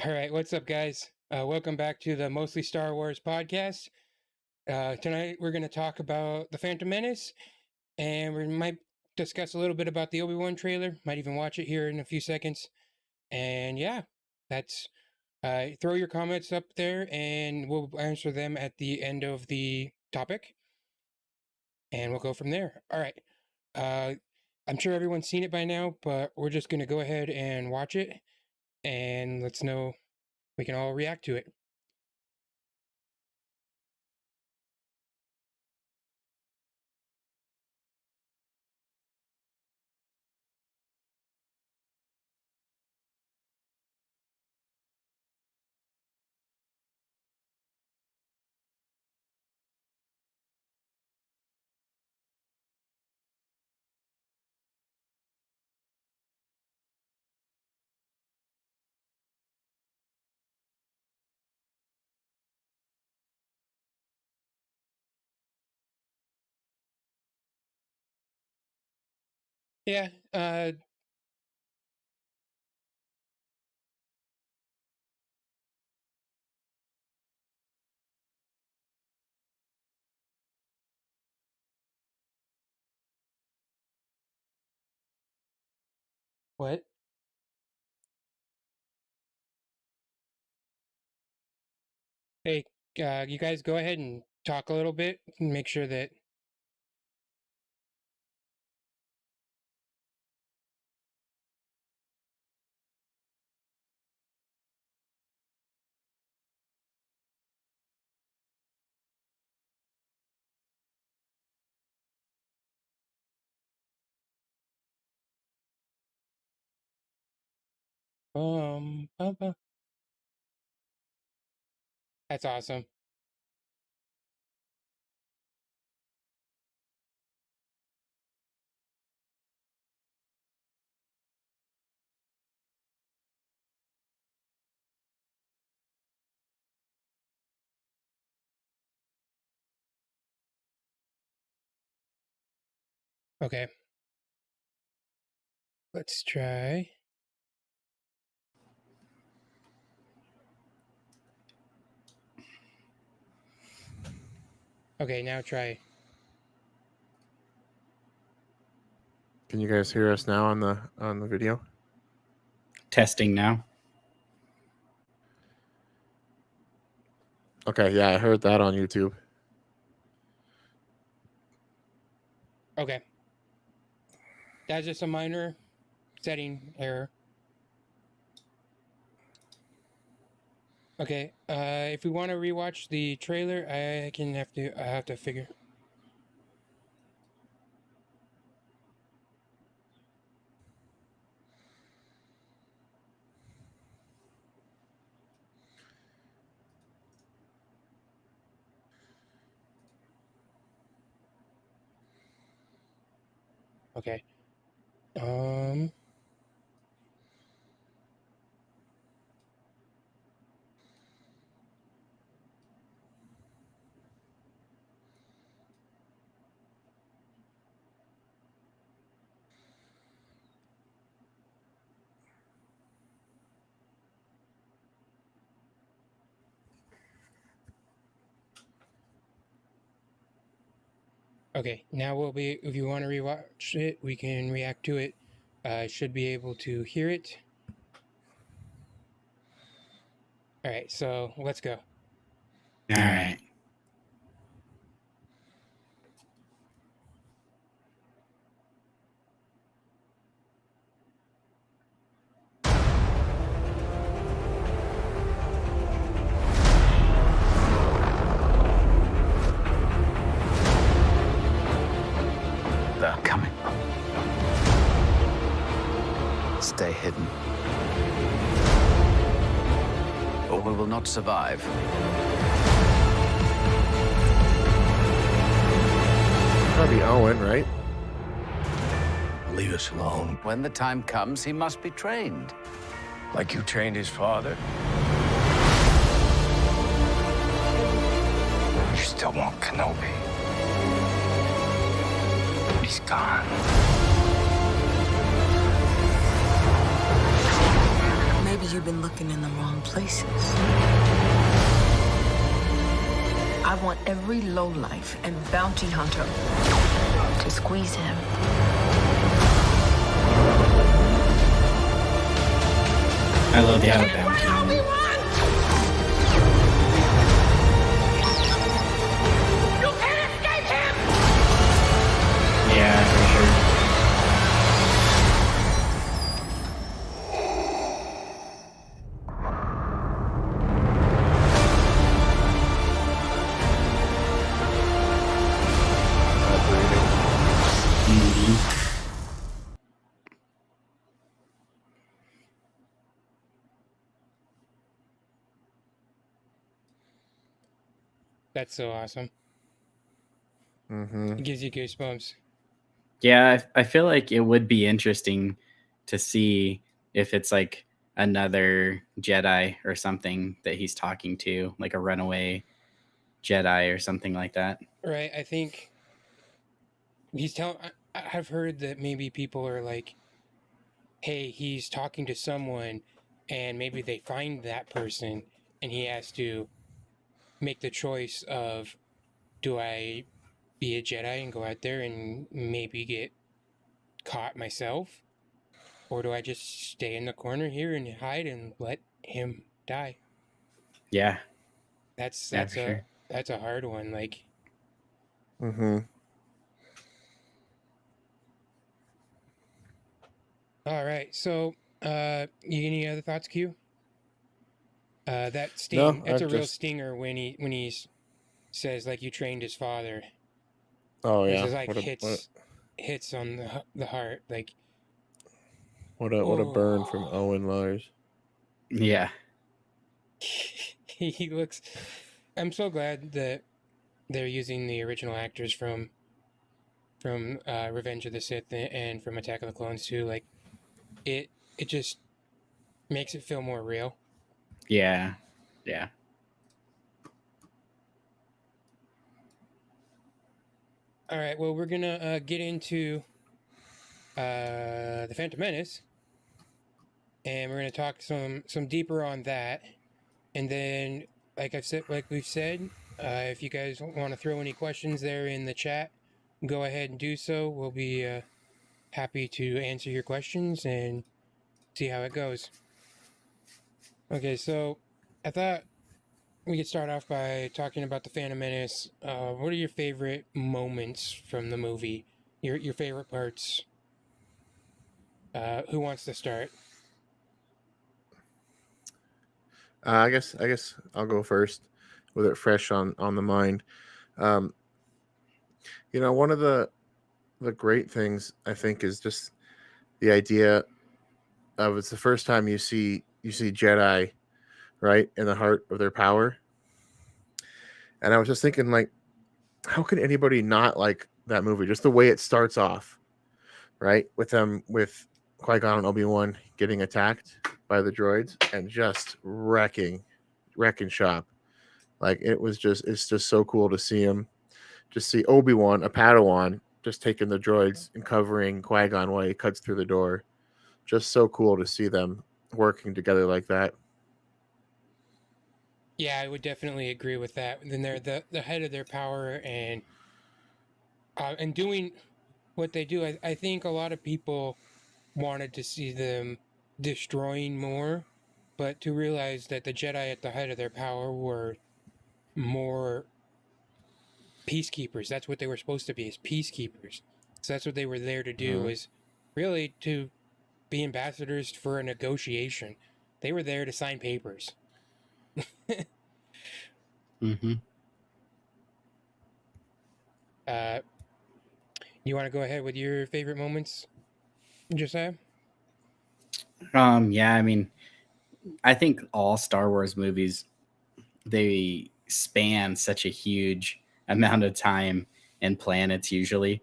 All right, what's up, guys? Welcome back to the Mostly Star Wars podcast. Tonight we're going to talk about the Phantom Menace, and we might discuss a little bit about the Obi-Wan trailer. Might even watch it here in a few seconds. And yeah, that's throw your comments up there, and we'll answer them at the end of the topic, and we'll go from there. All right. I'm sure everyone's seen it by now, but we're just going to go ahead and watch it, and let's know we can all react to it. Yeah, what? Hey, you guys go ahead and talk a little bit and make sure that. Bum, bum. That's awesome. Okay, let's try. Okay, now try. Can you guys hear us now on the video? Testing now. Okay, yeah, I heard that on YouTube. Okay, that's just a minor setting error. Okay, if we want to rewatch the trailer, I have to figure. Okay. Okay, now we'll be. If you want to rewatch it, we can react to it. Should be able to hear it. All right, so let's go. All right. They're coming. Stay hidden. Or we will not survive. Probably Owen, right? Leave us alone. When the time comes, he must be trained. Like you trained his father? You still want Kenobi. He's gone. May Maybe you've been looking in the wrong places. I want every lowlife and bounty hunter to squeeze him. I love the bounty. Obi-Wan! You can't escape him! Yeah, for sure. That's so awesome. Mm-hmm. It gives you goosebumps. Yeah, I feel like it would be interesting to see if it's like another Jedi or something that he's talking to, like a runaway Jedi or something like that. Right. I think he's telling. I've heard that maybe people are like, hey, he's talking to someone, and maybe they find that person, and he has to make the choice of, do I be a Jedi and go out there and maybe get caught myself, or do I just stay in the corner here and hide and let him die? Yeah, That's yeah, for sure. that's a hard one. Like, Mm-hmm. all right, so any other thoughts, Q? That sting, No, that's I a real just. stinger when he says, like, you trained his father. Oh This yeah. is like What a hits on the heart. Like, what a burn from oh, Owen Lars. Yeah, he looks. I'm so glad that they're using the original actors from Revenge of the Sith and from Attack of the Clones too. Like, it just makes it feel more real. yeah, yeah. All right, well, we're gonna get into the Phantom Menace, and we're gonna talk some deeper on that, and then, like we've said, if you guys want to throw any questions there in the chat, go ahead and do so. We'll be happy to answer your questions and see how it goes. Okay, so I thought we could start off by talking about the Phantom Menace. What are your favorite moments from the movie? Your favorite parts? Who wants to start? I guess I'll go first with it fresh on the mind. Um, one of the great things I think is just the idea of, it's the first time you see Jedi, right, in the heart of their power. And I was just thinking, like, how can anybody not like that movie? Just the way it starts off, right, with Qui-Gon and Obi-Wan getting attacked by the droids and just wrecking shop. Like, it's just so cool to see him, just see Obi-Wan, a Padawan, just taking the droids and covering Qui-Gon while he cuts through the door. Just so cool to see them working together like that. Yeah, I would definitely agree with that. Then they're the head of their power, and doing what they do. I think a lot of people wanted to see them destroying more, but to realize that the Jedi at the height of their power were more peacekeepers. That's what they were supposed to be, as peacekeepers. So that's what they were there to do, was really to be ambassadors for a negotiation. They were there to sign papers. Mm-hmm. You want to go ahead with your favorite moments, Josiah? Yeah, I mean, I think all Star Wars movies, they span such a huge amount of time and planets usually.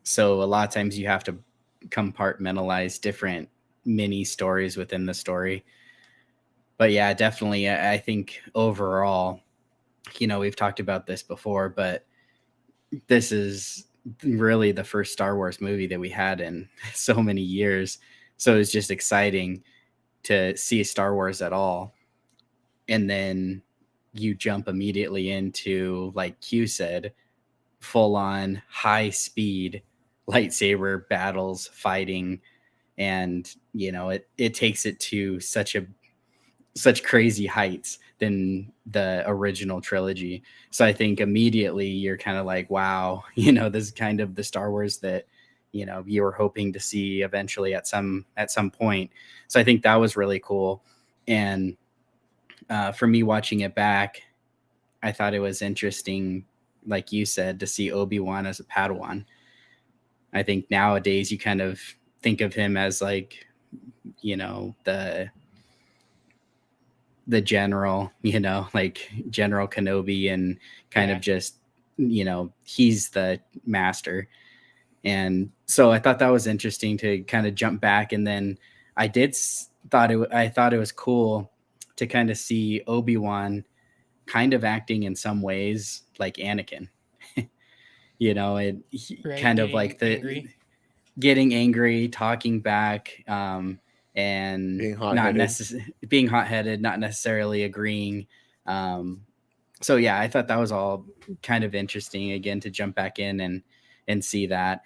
So a lot of times you have to compartmentalize different mini stories within the story. But yeah, definitely, I think overall, we've talked about this before, but this is really the first Star Wars movie that we had in so many years. So it's just exciting to see Star Wars at all. And then you jump immediately into, like Q said, full on high speed lightsaber battles, fighting, and it takes it to such crazy heights than the original trilogy. So I think immediately you're kind of like, wow, this is kind of the Star Wars that you were hoping to see eventually at some point. So I think that was really cool. And for me watching it back, I thought it was interesting, like you said, to see Obi-Wan as a Padawan. I think nowadays you kind of think of him as like, the general, like General Kenobi, and kind of just, he's the master. And so I thought that was interesting to kind of jump back. And then I thought it was cool to kind of see Obi-Wan kind of acting in some ways like Anakin. Right, Kind of like getting angry, talking back, and Being not hot-headed. being hot-headed, not necessarily agreeing. So yeah, I thought that was all kind of interesting again to jump back in and see that.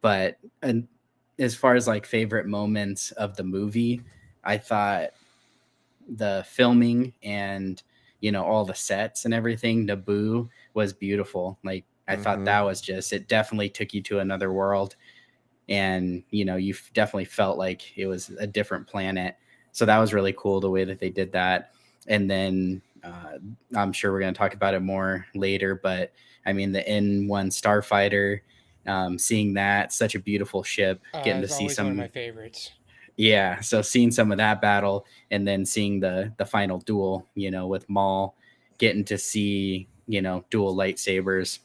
But and as far as like favorite moments of the movie, I thought the filming and all the sets and everything, Naboo was beautiful. Like I thought that was just, it definitely took you to another world, and you definitely felt like it was a different planet. So that was really cool the way that they did that. And then I'm sure we're going to talk about it more later, but I mean the N1 Starfighter, seeing that, such a beautiful ship, getting to It's see always one of my some. favorites. Yeah, so seeing some of that battle, and then seeing the final duel, with Maul, getting to see, dual lightsabers.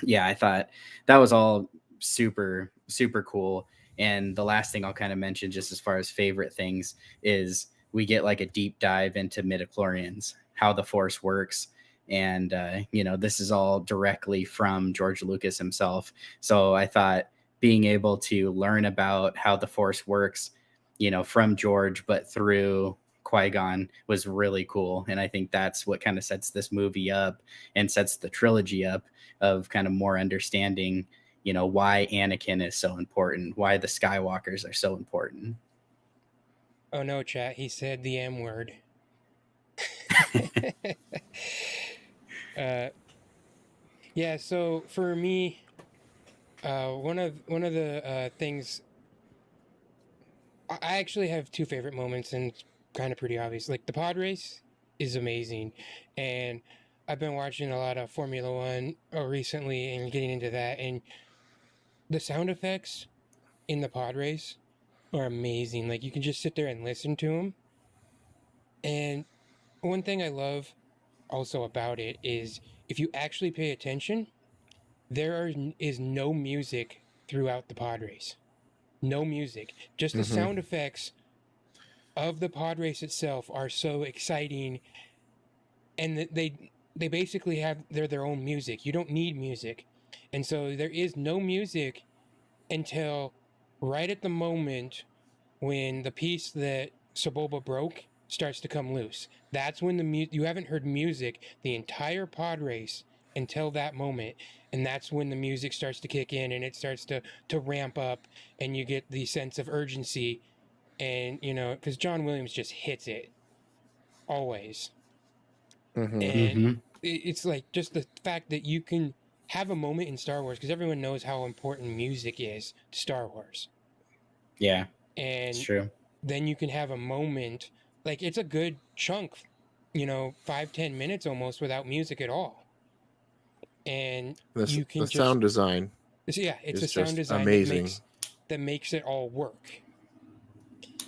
Yeah, I thought that was all super super cool. And the last thing I'll kind of mention, just as far as favorite things, is we get like a deep dive into midichlorians, how the Force works. And this is all directly from George Lucas himself. So I thought being able to learn about how the Force works, from George but through Qui-Gon, was really cool. And I think that's what kind of sets this movie up and sets the trilogy up, of kind of more understanding, why Anakin is so important, why the Skywalkers are so important. Oh no, chat, he said the M word. Yeah, so for me, one of the things, I actually have two favorite moments, and it's kind of pretty obvious. Like the pod race is amazing, and I've been watching a lot of Formula One recently and getting into that, and the sound effects in the pod race are amazing. Like you can just sit there and listen to them. And one thing I love also about it is if you actually pay attention, is no music throughout the pod race. No music, just the sound effects of the pod race itself are so exciting, and they basically have their own music. You don't need music, and so there is no music until right at the moment when the piece that Saboba broke starts to come loose. That's when you haven't heard music the entire pod race until that moment, and that's when the music starts to kick in and it starts to ramp up, and you get the sense of urgency. And because John Williams just hits it always. And Mm-hmm. it's like just the fact that you can have a moment in Star Wars, because everyone knows how important music is to Star Wars. Yeah, it's And true. then you can have a moment, like it's a good chunk, 5-10 minutes almost without music at all. And you The can just, sound design yeah, it's a is sound just design amazing. that makes it all work.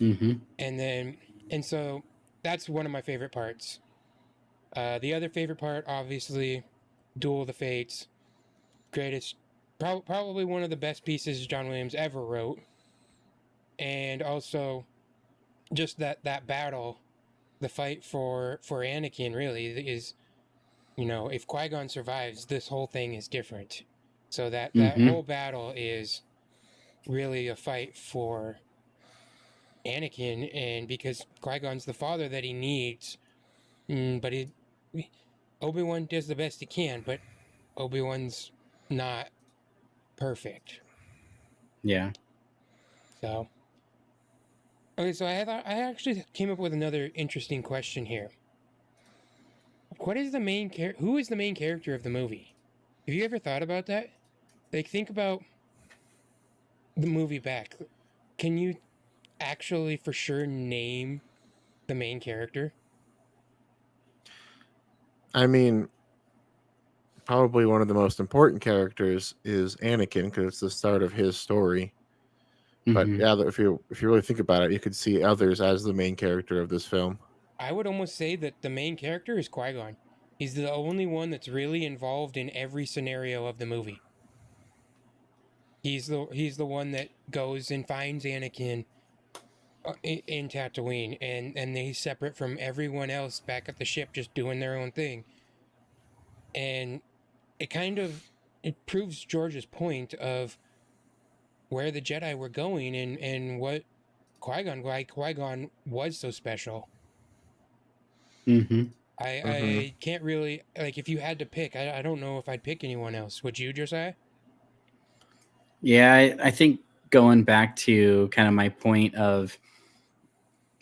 Mm-hmm. And so that's one of my favorite parts. The other favorite part, obviously, Duel of the Fates, greatest, probably one of the best pieces John Williams ever wrote. And also just that battle, the fight for Anakin really is, if Qui-Gon survives, this whole thing is different. So that Mm-hmm. whole battle is really a fight for Anakin, and because Qui-Gon's the father that he needs, but Obi-Wan does the best he can, but Obi-Wan's not perfect. Yeah. So, okay, so I actually came up with another interesting question here. What is the main who is the main character of the movie? Have you ever thought about that? Like, think about the movie back. Can you actually for sure name the main character? I mean, probably one of the most important characters is Anakin because it's the start of his story. But Mhm. yeah, if you really think about it, you could see others as the main character of this film. I would almost say that the main character is Qui-Gon. He's the only one that's really involved in every scenario of the movie. He's the one that goes and finds Anakin in Tatooine, and he's separate from everyone else back at the ship, just doing their own thing. And it proves George's point of where the Jedi were going and what why Qui-Gon was so special. Mhm. Hmm. I can't really, like, if you had to pick, I don't know if I'd pick anyone else. Would you, Josiah? Yeah, I think going back to kind of my point of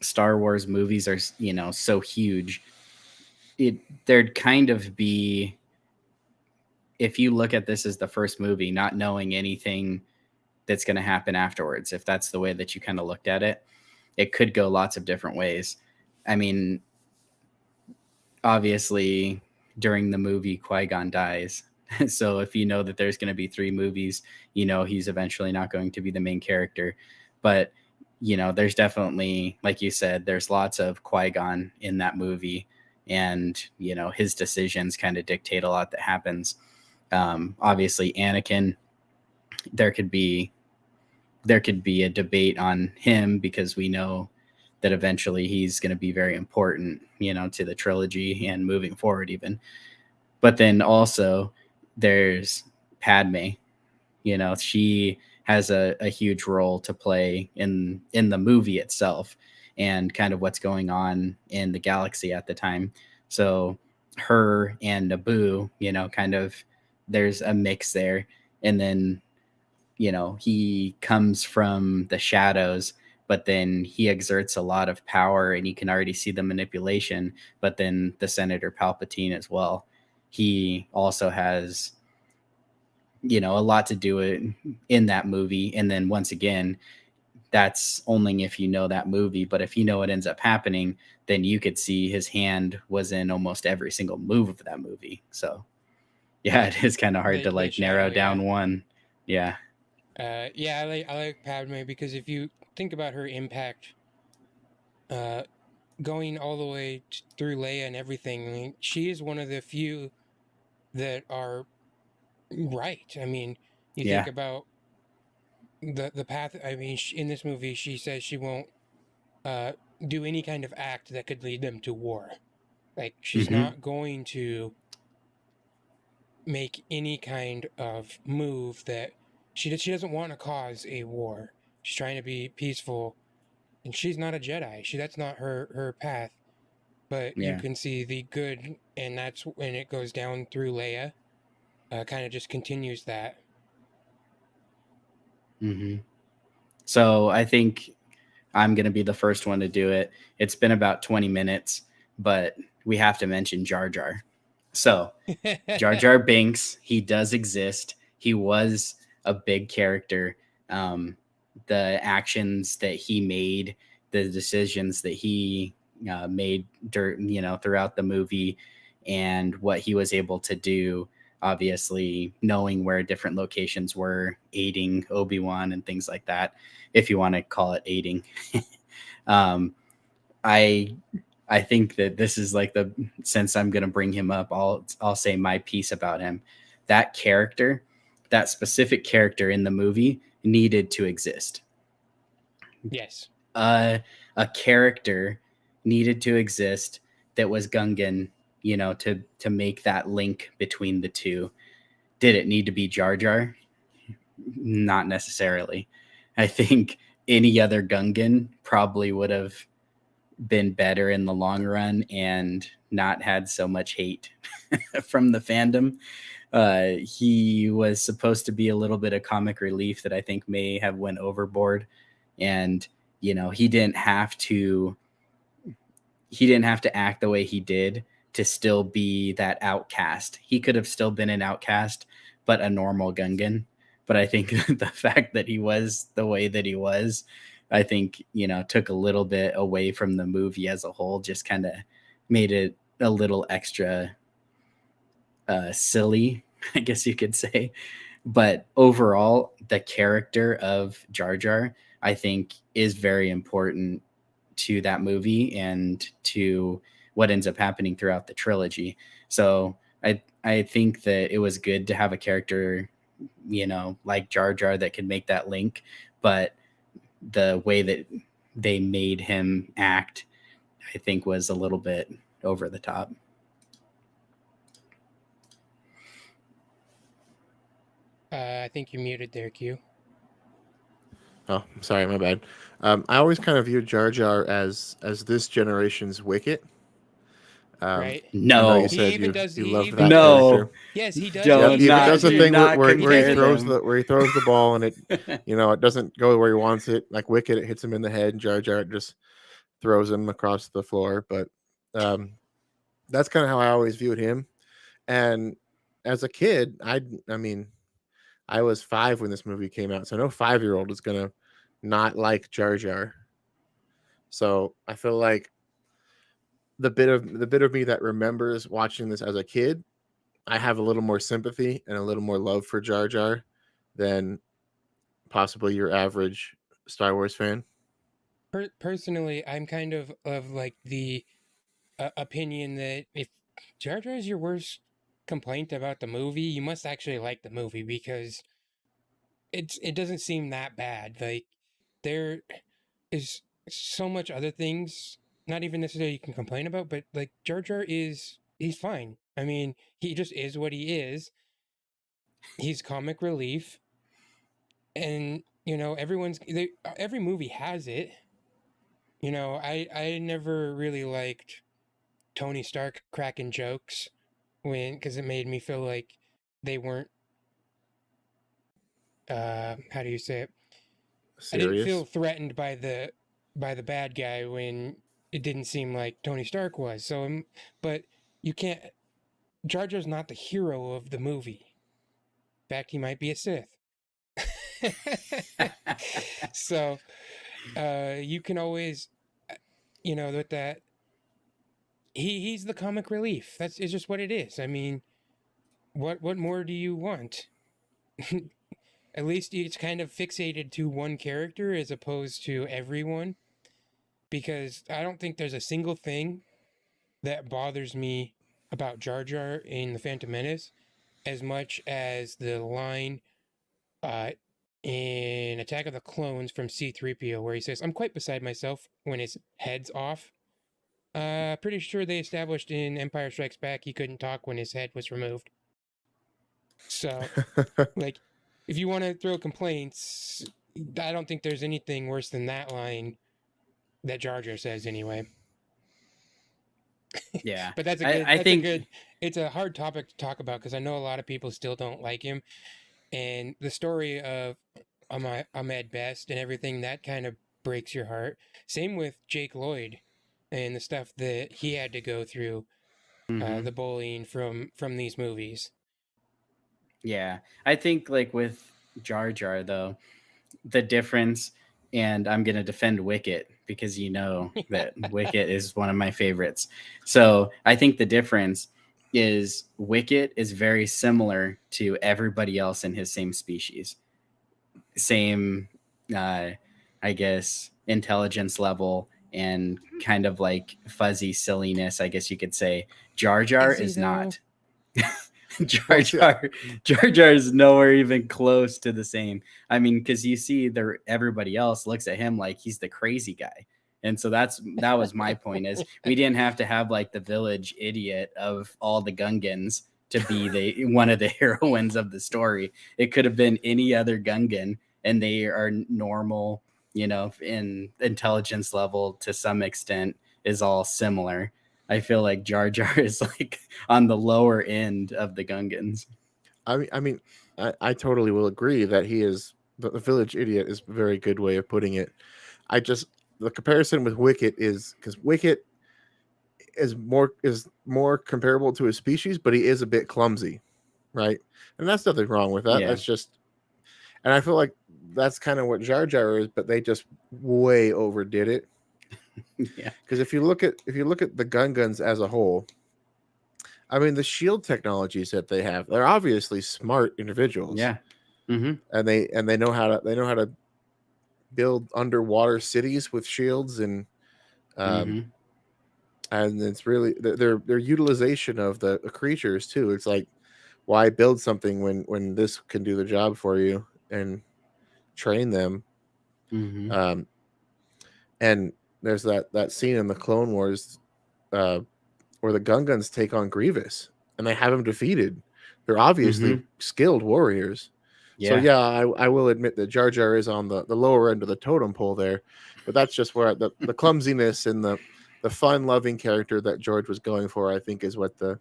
Star Wars movies are, so huge. There'd kind of be, if you look at this as the first movie, not knowing anything that's going to happen afterwards, if that's the way that you kind of looked at it, it could go lots of different ways. I mean, obviously, during the movie, Qui-Gon dies. So if you know that there's going to be 3 movies, he's eventually not going to be the main character. But, there's definitely, like you said, there's lots of Qui-Gon in that movie. And, his decisions kind of dictate a lot that happens. Obviously, Anakin, there could be a debate on him because we know that eventually he's going to be very important, to the trilogy and moving forward even. But then also there's Padme, she has a huge role to play in the movie itself and kind of what's going on in the galaxy at the time. So her and Naboo, kind of there's a mix there. And then he comes from the shadows, but then he exerts a lot of power and you can already see the manipulation. But then the Senator Palpatine as well, he also has, a lot to do it in that movie. And then once again, that's only if you know that movie. But if you know what ends up happening, then you could see his hand was in almost every single move of that movie. So yeah, it is kind of hard to The like shadow, narrow yeah. down one. Yeah. Yeah, I like Padme because if you think about her impact, uh, going all the way through Leia and everything, I mean, she is one of the few that are right. I mean, you think Yeah. about the path. I mean, in this movie, she says she won't uh, do any kind of act that could lead them to war. Like, she's Hmm. not going to make any kind of move that she doesn't want to cause a war. She's trying to be peaceful, and she's not a Jedi. That's not her path. But you Yeah. can see the good, and that's when it goes down through Leia. Kind of just continues that. Hmm. So I think I'm going to be the first one to do it. It's been about 20 minutes, but we have to mention Jar Jar. So Jar Jar Binks, he does exist. He was a big character. The actions that he made, the decisions that he made, throughout the movie, and what he was able to do. Obviously, knowing where different locations were, aiding Obi-Wan and things like that, if you want to call it aiding. um, I I think that this is like since I'm going to bring him up, I'll say my piece about him. That character, that specific character in the movie needed to exist. Yes. A character needed to exist that was Gungan, to make that link between the two. Did it need to be Jar Jar? Not necessarily. I think any other Gungan probably would have been better in the long run and not had so much hate from the fandom. He was supposed to be a little bit of comic relief that I think may have went overboard, and he didn't have to act the way he did to still be that outcast. He could have still been an outcast, but a normal Gungan. But I think the fact that he was the way that he was, I think, took a little bit away from the movie as a whole, just kind of made it a little extra silly, I guess you could say. But overall, the character of Jar Jar, I think, is very important to that movie and to what ends up happening throughout the trilogy. So I think that it was good to have a character, like Jar Jar that could make that link, but the way that they made him act, I think, was a little bit over the top. I think you muted there, Q. Oh, sorry, my bad. I always kind of viewed Jar Jar as this generation's Wicket. Right? I know you No, said even you does- you he loved even that does- character. Yes, he does. Don't Yep, he even not- does the do thing not where he compare throws them. where he throws the ball and it it doesn't go where he wants it. Like Wicket, it hits him in the head. And Jar Jar just throws him across the floor. But that's kind of how I always viewed him. And as a kid, I mean, I was 5 when this movie came out, so no 5-year-old is gonna not like Jar Jar. So I feel like the bit of me that remembers watching this as a kid, I have a little more sympathy and a little more love for Jar Jar than possibly your average Star Wars fan. Personally, I'm kind of like the opinion that if Jar Jar is your worst complaint about the movie, you must actually like the movie, because it doesn't seem that bad. Like, there is so much other things, not even necessarily you can complain about, but like Jar Jar he's fine. I mean, he just is what he is. He's comic relief, and every movie has it. I never really liked Tony Stark cracking jokes because it made me feel like they weren't how do you say it? I didn't Serious. feel threatened by the bad guy when it didn't seem like Tony Stark was. So, but you can't. Jar Jar's not the hero of the movie. In fact, he might be a Sith. So, you can always, with that, he's the comic relief. It's just what it is. I mean, what more do you want? At least it's kind of fixated to one character as opposed to everyone, because I don't think there's a single thing that bothers me about Jar Jar in the Phantom Menace as much as the line in Attack of the Clones from C-3PO where he says, "I'm quite beside myself" when his head's off. Pretty sure they established in Empire Strikes Back he couldn't talk when his head was removed. So, like, if you want to throw complaints, I don't think there's anything worse than that line that Jar Jar says anyway. Yeah, But it's a hard topic to talk about because I know a lot of people still don't like him. And the story of Ahmed Best and everything, that kind of breaks your heart. Same with Jake Lloyd and the stuff that he had to go through, the bullying from these movies. Yeah, I think like with Jar Jar though, the difference, and I'm gonna defend Wicket because that Wicket is one of my favorites. So I think the difference is Wicket is very similar to everybody else in his same species, same, I guess, intelligence level and kind of like fuzzy silliness, I guess you could say. Jar Jar is not. Jar Jar is nowhere even close to the same. I mean, because you see everybody else looks at him like he's the crazy guy. And so that was my point, is we didn't have to have like the village idiot of all the Gungans to be one of the heroines of the story. It could have been any other Gungan, and they are normal, in intelligence level to some extent is all similar. I feel like Jar Jar is like on the lower end of the Gungans. I totally will agree that he is the village idiot is a very good way of putting it. The comparison with Wicket is because Wicket is more comparable to his species, but he is a bit clumsy, right? And that's nothing wrong with that. Yeah. That's just, and I feel like that's kind of what Jar Jar is, but they just way overdid it. Yeah. Because if you look at the Gungans as a whole, I mean, the shield technologies that they have, they're obviously smart individuals. Yeah. Mm-hmm. And they know how to build underwater cities with shields, and it's really their utilization of the creatures too. It's like, why build something when this can do the job for you, and train them. Mm-hmm. And there's that scene in the Clone Wars where the Gungans take on Grievous and they have him defeated. They're obviously skilled warriors. Yeah. So yeah, I will admit that Jar Jar is on the lower end of the totem pole there, but that's just where the clumsiness and the fun-loving character that George was going for, I think, is what the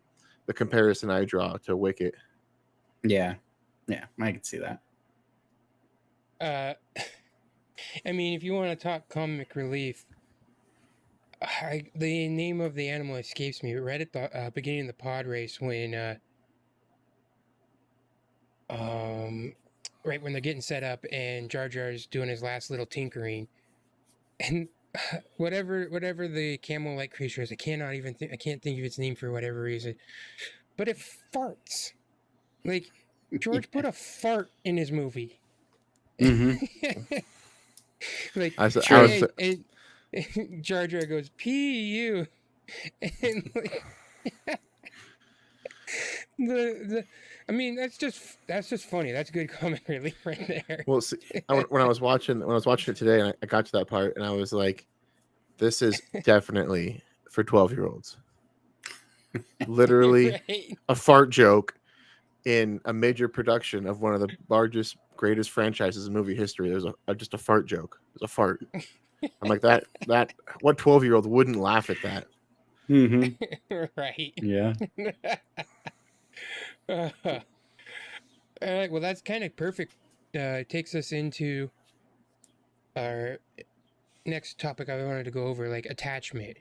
comparison I draw to Wicket. Yeah, I can see that. I mean, if you want to talk comic relief, the name of the animal escapes me. Right at the beginning of the pod race, when right when they're getting set up and Jar Jar's doing his last little tinkering, and whatever the camel-like creature is, I can't think of its name for whatever reason, but it farts. Like, George put a fart in his movie. Like, and Jar Jar goes P-U, and like I mean, that's just funny. That's good comic relief right there. Well, see, when I was watching it today, and I got to that part, and I was like, "This is definitely for 12-year-olds." Literally, right? A fart joke in a major production of one of the largest, greatest franchises in movie history. There's just a fart joke. There's a fart. I'm like, that what 12-year-old wouldn't laugh at that? Right. Yeah. All right. Well, that's kind of perfect. It takes us into our next topic I wanted to go over, like attachment,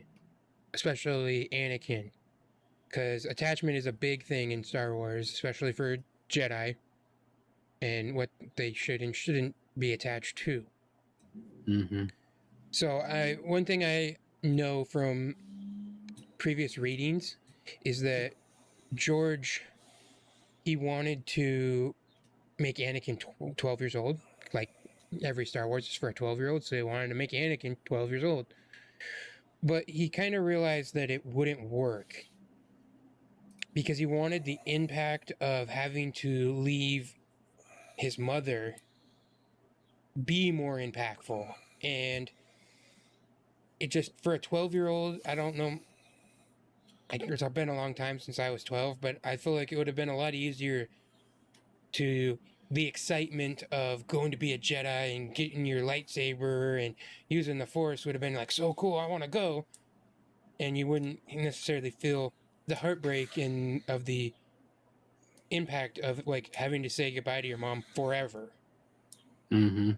especially Anakin, because attachment is a big thing in Star Wars, especially for Jedi, and what they should and shouldn't be attached to. So one thing I know from previous readings is that George, he wanted to make Anakin 12 years old, like every Star Wars is for a 12-year-old, so they wanted to make Anakin 12 years old. But he kind of realized that it wouldn't work because he wanted the impact of having to leave his mother be more impactful. And it just, for a 12-year-old, I don't know. It's been a long time since I was 12, but I feel like it would have been a lot easier to the excitement of going to be a Jedi and getting your lightsaber and using the Force would have been like, so cool, I want to go. And you wouldn't necessarily feel the heartbreak of the impact of like having to say goodbye to your mom forever. And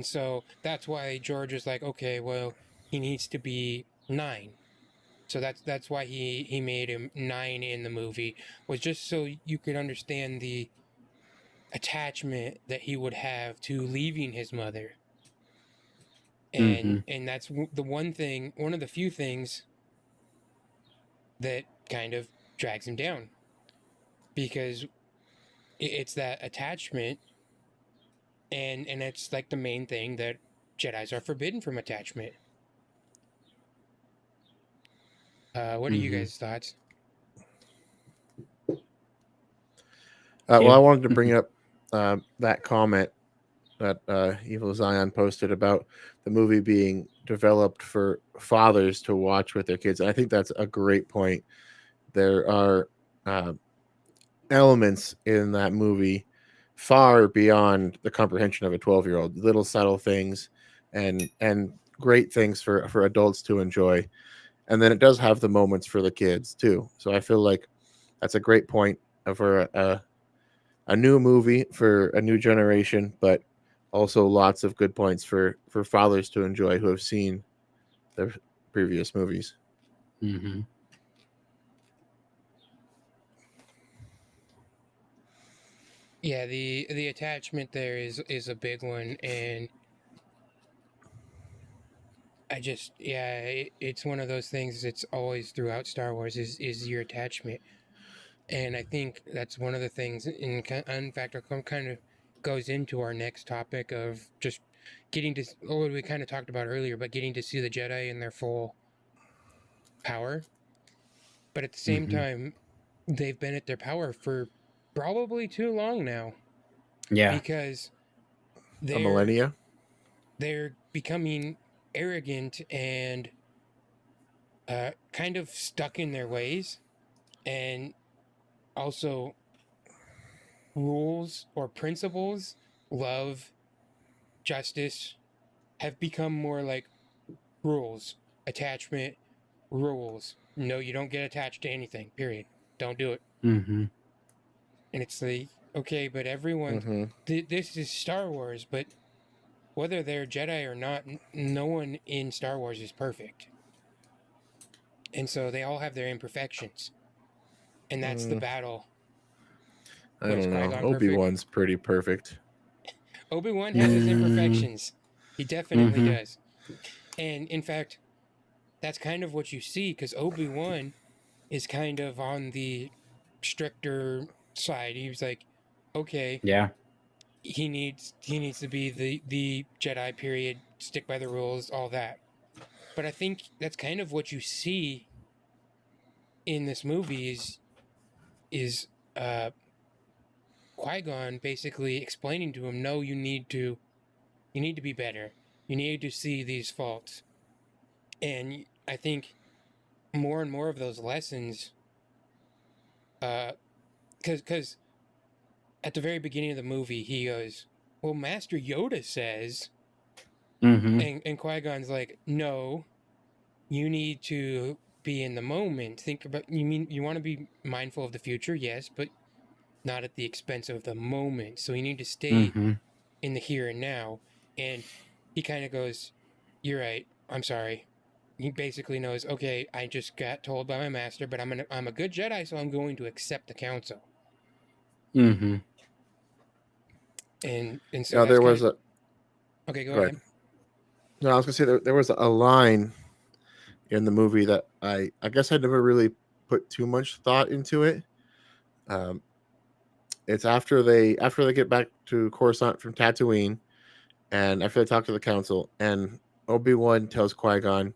so that's why George is like, okay, well, he needs to be 9. So that's why he made him 9 in the movie, was just so you could understand the attachment that he would have to leaving his mother. And that's one of the few things that kind of drags him down, because it's that attachment, and it's like the main thing that Jedis are forbidden from attachment. What are you guys' thoughts? Well, I wanted to bring up that comment that Evil Zion posted about the movie being developed for fathers to watch with their kids. And I think that's a great point. There are elements in that movie far beyond the comprehension of a 12-year-old. Little subtle things and great things for adults to enjoy. And then it does have the moments for the kids too. So I feel like that's a great point for a new movie for a new generation, but also lots of good points for fathers to enjoy who have seen the previous movies. Mm-hmm. Yeah, the attachment there is a big one, and it's one of those things that's always throughout Star Wars is your attachment, and I think that's one of the things. In fact, it kind of goes into our next topic of just getting to what we kind of talked about earlier, but getting to see the Jedi in their full power. But at the same Mm-hmm. time, they've been at their power for probably too long now Yeah. because A they're millennia. they're becoming arrogant and kind of stuck in their ways, and also rules or principles, love, justice have become more like rules, attachment, rules. No, you don't get attached to anything, period. Don't do it. Mm-hmm. And it's like, okay, but everyone, Mm-hmm. this is Star Wars, but whether they're Jedi or not, no one in Star Wars is perfect. And so they all have their imperfections. And that's the battle. I What is don't know. Qui-Gon perfect? Obi-Wan's pretty perfect. Obi-Wan has his imperfections. He definitely Mm-hmm. does. And in fact, that's kind of what you see because Obi-Wan is kind of on the stricter side. He was like, okay, Yeah. he needs to be the Jedi, period, stick by the rules, all that. But I think that's kind of what you see in this movie is Qui-Gon basically explaining to him, no, you need to be better. You need to see these faults. And I think more and more of those lessons, because at the very beginning of the movie, he goes, well, Master Yoda says, Mm-hmm. and Qui-Gon's like, no, you need to be in the moment. Think about, you want to be mindful of the future, yes, but not at the expense of the moment. So you need to stay Mm-hmm. in the here and now. And he kind of goes, you're right, I'm sorry. He basically knows, okay, I just got told by my master, but I'm a good Jedi, so I'm going to accept the counsel. Mm-hmm. And so Now that's there kind was of, a okay, go go ahead. ahead. No, I was gonna say there was a line in the movie that I guess I never really put too much thought into it. Um, it's after they get back to Coruscant from Tatooine, and after they talk to the council, and Obi-Wan tells Qui-Gon,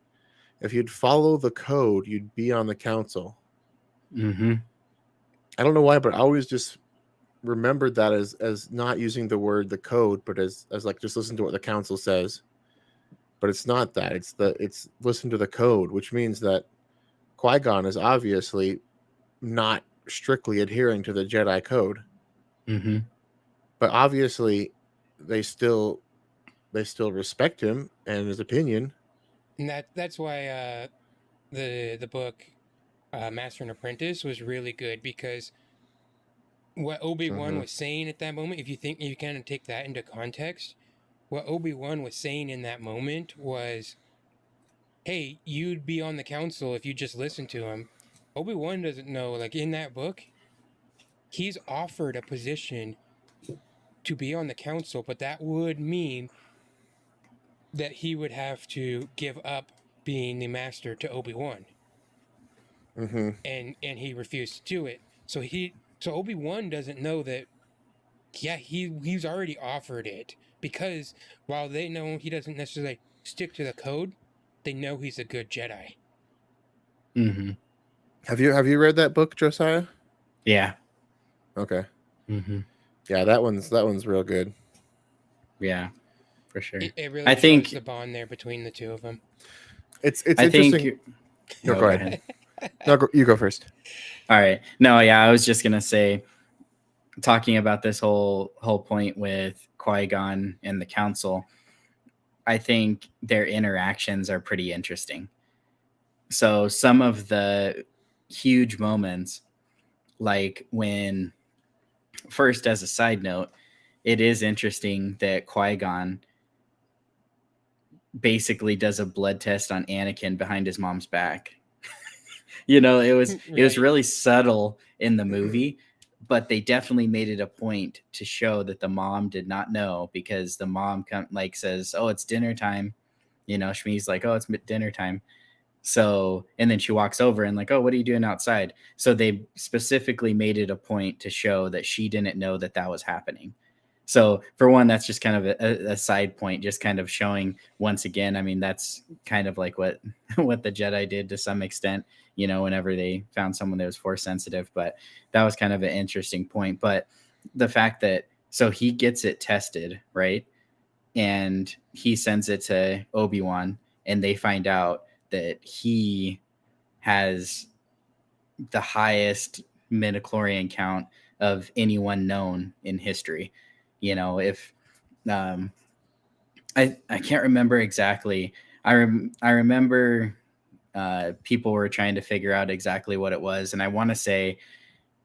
if you'd follow the code, you'd be on the council. Mm-hmm. I don't know why, but I always just remembered that as not using the code, but as like just listen to what the council says. But it's not that. It's listen to the code, which means that Qui-Gon is obviously not strictly adhering to the Jedi code. Mm-hmm. But obviously they still respect him and his opinion. And that's why the book Master and Apprentice was really good, because what Obi-Wan Mm-hmm. was saying at that moment, if you kind of take that into context, what Obi-Wan was saying in that moment was, hey, you'd be on the council if you just listened to him. Obi-Wan doesn't know, like in that book, he's offered a position to be on the council, but that would mean that he would have to give up being the master to Obi-Wan. Mm-hmm. And he refused to do it. So Obi-Wan doesn't know that, yeah, he's already offered it, because while they know he doesn't necessarily stick to the code, they know he's a good Jedi. Mm-hmm. Have you read that book, Josiah? Yeah. Okay. Mm-hmm. Yeah, that one's real good. Yeah, for sure. It really I shows think the bond there between the two of them. It's I interesting. think No, go ahead. No, you go first. All right. No, yeah, I was just gonna say, talking about this whole point with Qui-Gon and the council, I think their interactions are pretty interesting. So some of the huge moments, like when, first, as a side note, it is interesting that Qui-Gon basically does a blood test on Anakin behind his mom's back. It was Right. really subtle in the movie, but they definitely made it a point to show that the mom did not know, because the mom says, "Oh, it's dinner time." Shmi's like, "Oh, it's dinner time." So, and then she walks over and like, "Oh, what are you doing outside?" So they specifically made it a point to show that she didn't know that that was happening. So for one, that's just kind of a side point, just kind of showing once again. I mean, that's kind of like what what the Jedi did to some extent, whenever they found someone that was force sensitive. But that was kind of an interesting point. But the fact that, so he gets it tested, right? And he sends it to Obi-Wan, and they find out that he has the highest midichlorian count of anyone known in history. If um, I can't remember exactly. I remember people were trying to figure out exactly what it was, and I want to say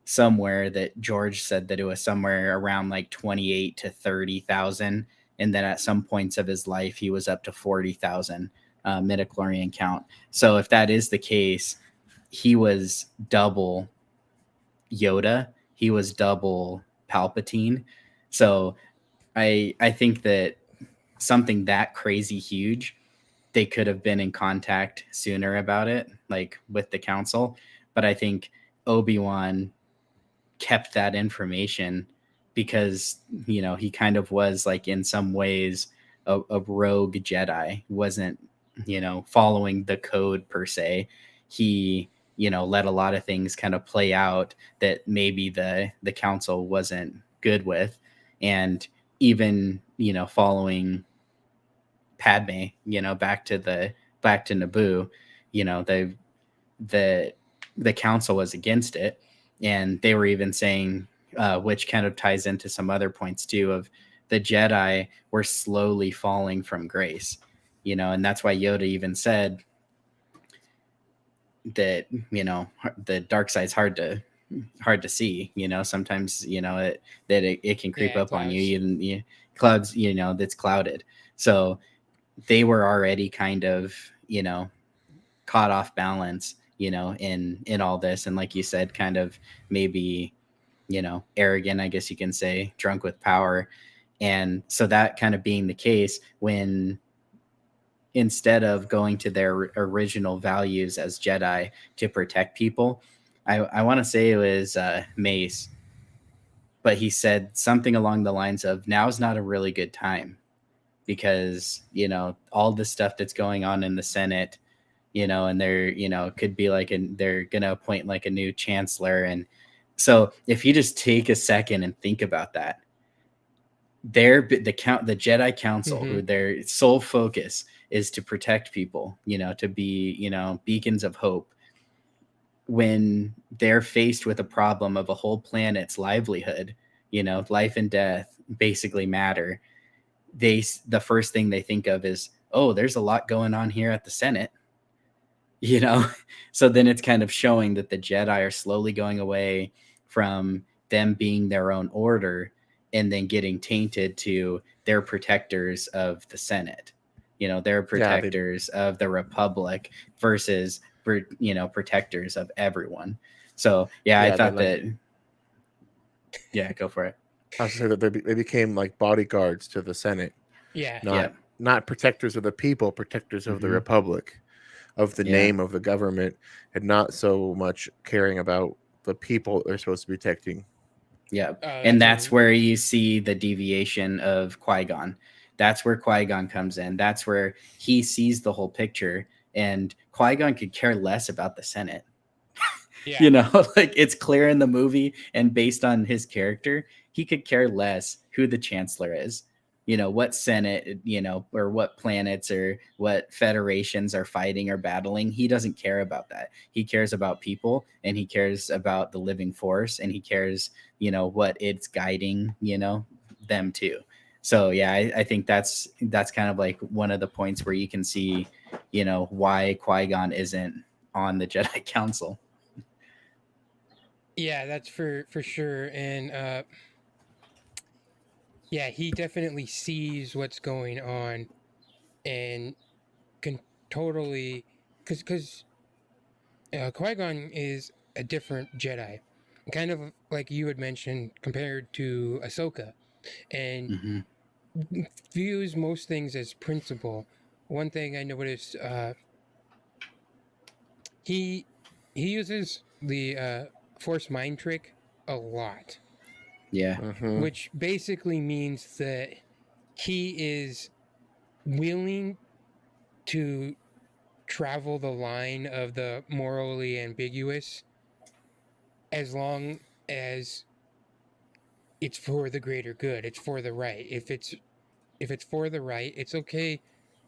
somewhere that George said that it was somewhere around like 28 to 30,000, and then at some points of his life he was up to 40,000 midichlorian count. So if that is the case, he was double Yoda, he was double Palpatine. So I think that something that crazy huge, they could have been in contact sooner about it, like with the council. But I think Obi-Wan kept that information because, he kind of was like in some ways a rogue Jedi, wasn't, following the code per se. He, let a lot of things kind of play out that maybe the council wasn't good with. And even, following Padme, back to Naboo, the the the council was against it, and they were even saying, which kind of ties into some other points too, of the Jedi were slowly falling from grace, and that's why Yoda even said that, the dark side's hard to see. Sometimes, it can creep Yeah, up on you, clouds. even clouds, that's clouded. So they were already kind of, caught off balance, in all this. And like you said, kind of maybe, arrogant, I guess you can say, drunk with power. And so that kind of being the case, when instead of going to their original values as Jedi to protect people, I want to say it was Mace, but he said something along the lines of, "Now's not a really good time because, all the stuff that's going on in the Senate, and they're, could be like, and they're going to appoint like a new chancellor." And so if you just take a second and think about that, the Jedi Council, Hmm. who their sole focus is to protect people, to be, beacons of hope, when they're faced with a problem of a whole planet's livelihood, life and death basically matter, the first thing they think of is, "Oh, there's a lot going on here at the Senate." you know so then it's kind of showing that the Jedi are slowly going away from them being their own order, and then getting tainted to their protectors of the Senate. They're Yeah, they protectors of the Republic versus protectors of everyone. So yeah, I yeah, they thought like that. Yeah, go for it. I was say that they became like bodyguards to the Senate, Yeah. Yeah. not protectors of the people, protectors of the Hmm. Republic, of the Yeah. name of the government, and not so much caring about the people they're supposed to be protecting. Yeah. And That's that's a where you see the deviation of Qui-Gon. That's where Qui-Gon comes in. That's where he sees the whole picture. And Qui-Gon could care less about the Senate. yeah. Like, it's clear in the movie, and based on his character, he could care less who the chancellor is, what Senate, or what planets or what federations are fighting or battling. He doesn't care about that. He cares about people, and he cares about the living force, and he cares, what it's guiding, them to. So yeah, I think that's kind of like one of the points where you can see, why Qui-Gon isn't on the Jedi Council. Yeah, that's for sure. And yeah, he definitely sees what's going on and can totally because Qui-Gon is a different Jedi, kind of like you had mentioned compared to Ahsoka, and Mm-hmm. views most things as principle. One thing I noticed, he uses the Force mind trick a lot, Yeah. Mm-hmm. which basically means that he is willing to travel the line of the morally ambiguous as long as it's for the greater good, it's for the right. If it's for the right, it's okay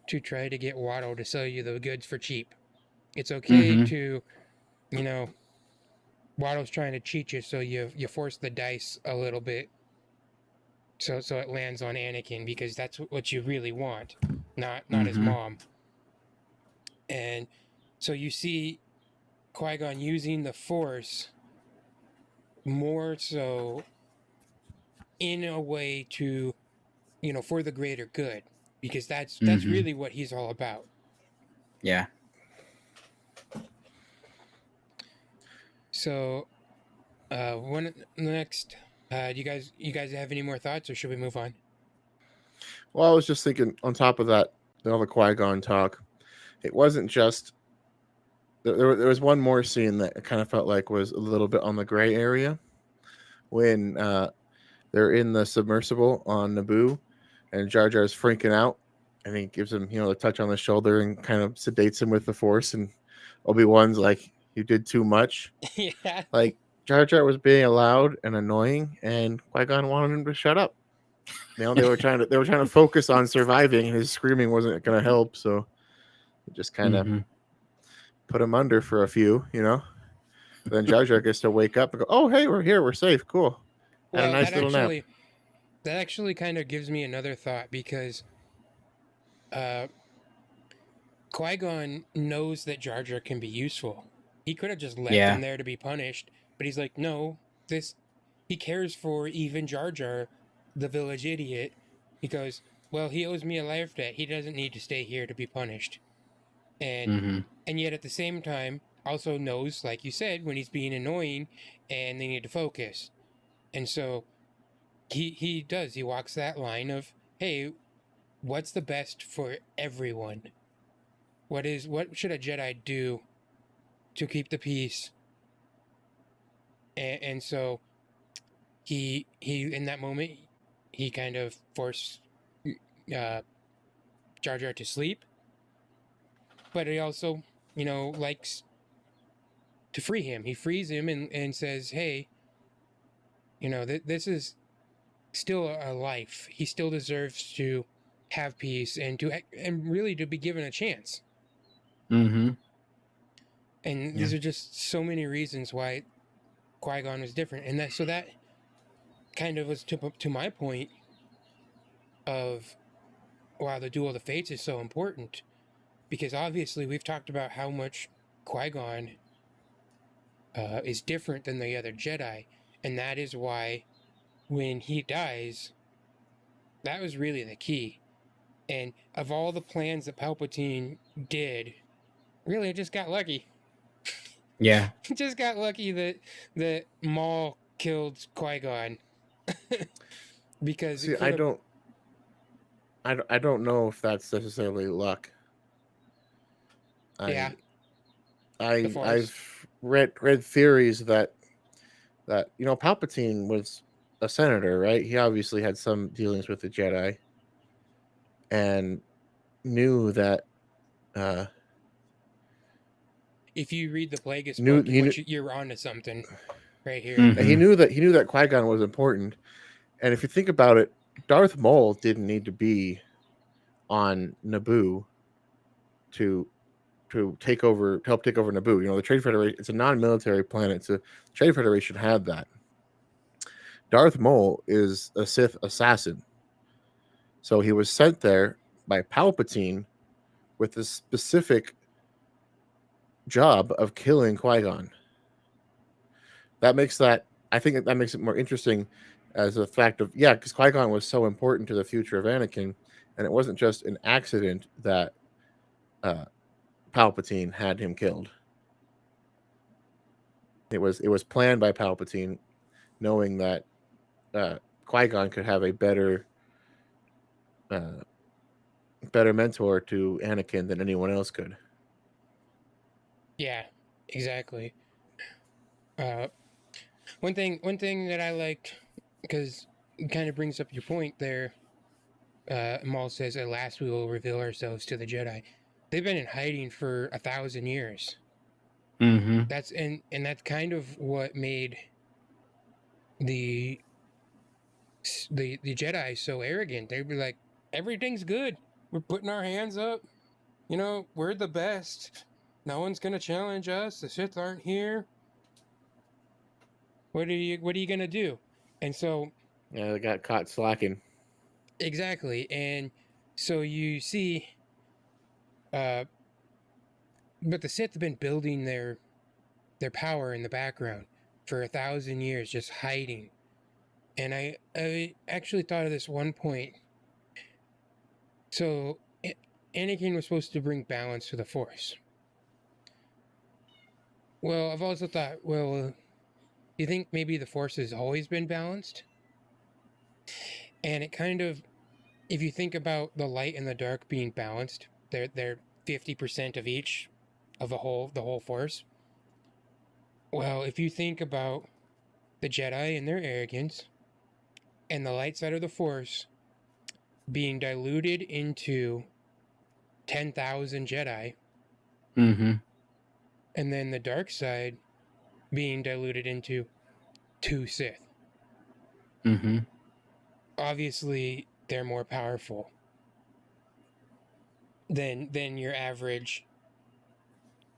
to try to get Waddle to sell you the goods for cheap. It's okay Mm-hmm. to, you know, Waddle's trying to cheat you, so you force the dice a little bit, so it lands on Anakin because that's what you really want, not his Mm-hmm. mom. And so you see Qui-Gon using the Force more so in a way to, for the greater good, because that's Mm-hmm. really what he's all about. Yeah. So, one next, do you guys have any more thoughts, or should we move on? Well, I was just thinking on top of that, all the Qui-Gon talk, it wasn't just there was one more scene that I kind of felt like was a little bit on the gray area when they're in the submersible on Naboo, and Jar Jar's freaking out, and he gives him, a touch on the shoulder and kind of sedates him with the Force, and Obi-Wan's like, "You did too much." Yeah. Like Jar Jar was being loud and annoying, and Qui-Gon wanted him to shut up. They were trying to focus on surviving, and his screaming wasn't going to help, so it just kind of Mm-hmm. put him under for a few. Then Jar Jar gets to wake up and go, "Oh, hey, we're here, we're safe, cool." Had a Well, nice little nap. that actually kind of gives me another thought because uh, Qui-Gon knows that Jar Jar can be useful. He could have just left Yeah. him there to be punished, but he's like, no, this. He cares for even Jar Jar, the village idiot, because well, he owes me a life debt. He doesn't need to stay here to be punished, and Mm-hmm. and yet at the same time, also knows, like you said, when he's being annoying, and they need to focus, and so he does. He walks that line of, hey, what's the best for everyone? What should a Jedi do to keep the peace? And so he in that moment he kind of forced uh, Jar Jar to sleep, but he also likes to free him. He frees him and says, hey, this is still a life. He still deserves to have peace and really to be given a chance. Mm-hmm. And Yeah. these are just so many reasons why Qui-Gon was different, and that kind of was to my point of wow, the Duel of the Fates is so important because obviously we've talked about how much Qui-Gon is different than the other Jedi, and that is why when he dies, that was really the key. And of all the plans that Palpatine did, really, it just got lucky. Yeah. It just got lucky that Maul killed Qui-Gon because it See, could have. I don't know if that's necessarily luck. Yeah, the Force. I've read theories that Palpatine was a senator, right? He obviously had some dealings with the Jedi, and knew that If you read the Plagueis knew book, he knew you're onto something right here. Mhm. he knew that Qui-Gon was important. And if you think about it, Darth Maul didn't need to be on Naboo to help take over Naboo. The Trade Federation, it's a non-military planet, so the Trade Federation had that. Darth Maul is a Sith assassin. So he was sent there by Palpatine with the specific job of killing Qui-Gon. I think that makes it more interesting as a fact of, because Qui-Gon was so important to the future of Anakin, and it wasn't just an accident that Palpatine had him killed. It was planned by Palpatine, knowing that Qui-Gon could have a better mentor to Anakin than anyone else could. Yeah, exactly. One thing that I liked, because it kind of brings up your point there. Maul says, "At last we will reveal ourselves to the Jedi." They've been in hiding for 1,000 years. Mm-hmm. That's that's kind of what made the Jedi so arrogant. They'd be like, "Everything's good. We're putting our hands up. You know, we're the best. No one's gonna challenge us. The Sith aren't here. What are you gonna do?" And so, Yeah, they got caught slacking. exactly. And so you see, but the Sith have been building their power in the background for 1,000 years, just hiding. And I actually thought of this one point. So Anakin was supposed to bring balance to the Force. Well, I've also thought, do you think maybe the Force has always been balanced? And it kind of, if you think about the light and the dark being balanced, they're 50% of each of the whole Force. Well, if you think about the Jedi and their arrogance, and the light side of the Force being diluted into 10,000 Jedi, Mm-hmm. and then the dark side being diluted into 2 Sith. Mm-hmm. Obviously, they're more powerful than your average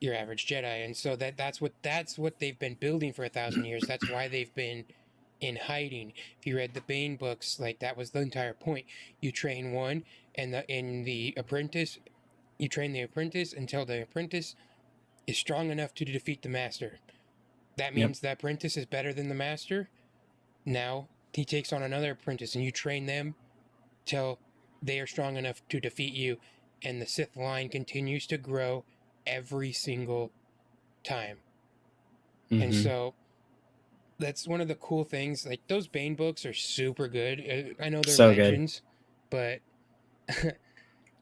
Jedi, and so that's what they've been building for 1,000 years. That's why they've been in hiding. If you read the Bane books, like, that was the entire point. You train one, and the apprentice, you train the apprentice until the apprentice is strong enough to defeat the master. That means the apprentice is better than the master. Now he takes on another apprentice, and you train them till they are strong enough to defeat you, and the Sith line continues to grow every single time. Mm-hmm. And so that's one of the cool things. Like, those Bane books are super good. I know they're So legends, but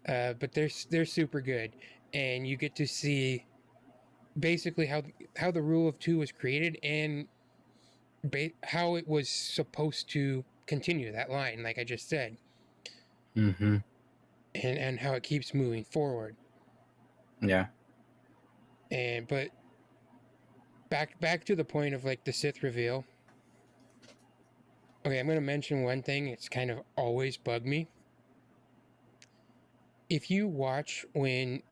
but they're super good, and you get to see basically how the rule of 2 was created, and how it was supposed to continue that line, like I just said, Mm-hmm. and how it keeps moving forward. Yeah. And but back to the point of, like, the Sith reveal. Okay, I'm gonna mention one thing. It's kind of always bugged me. If you watch when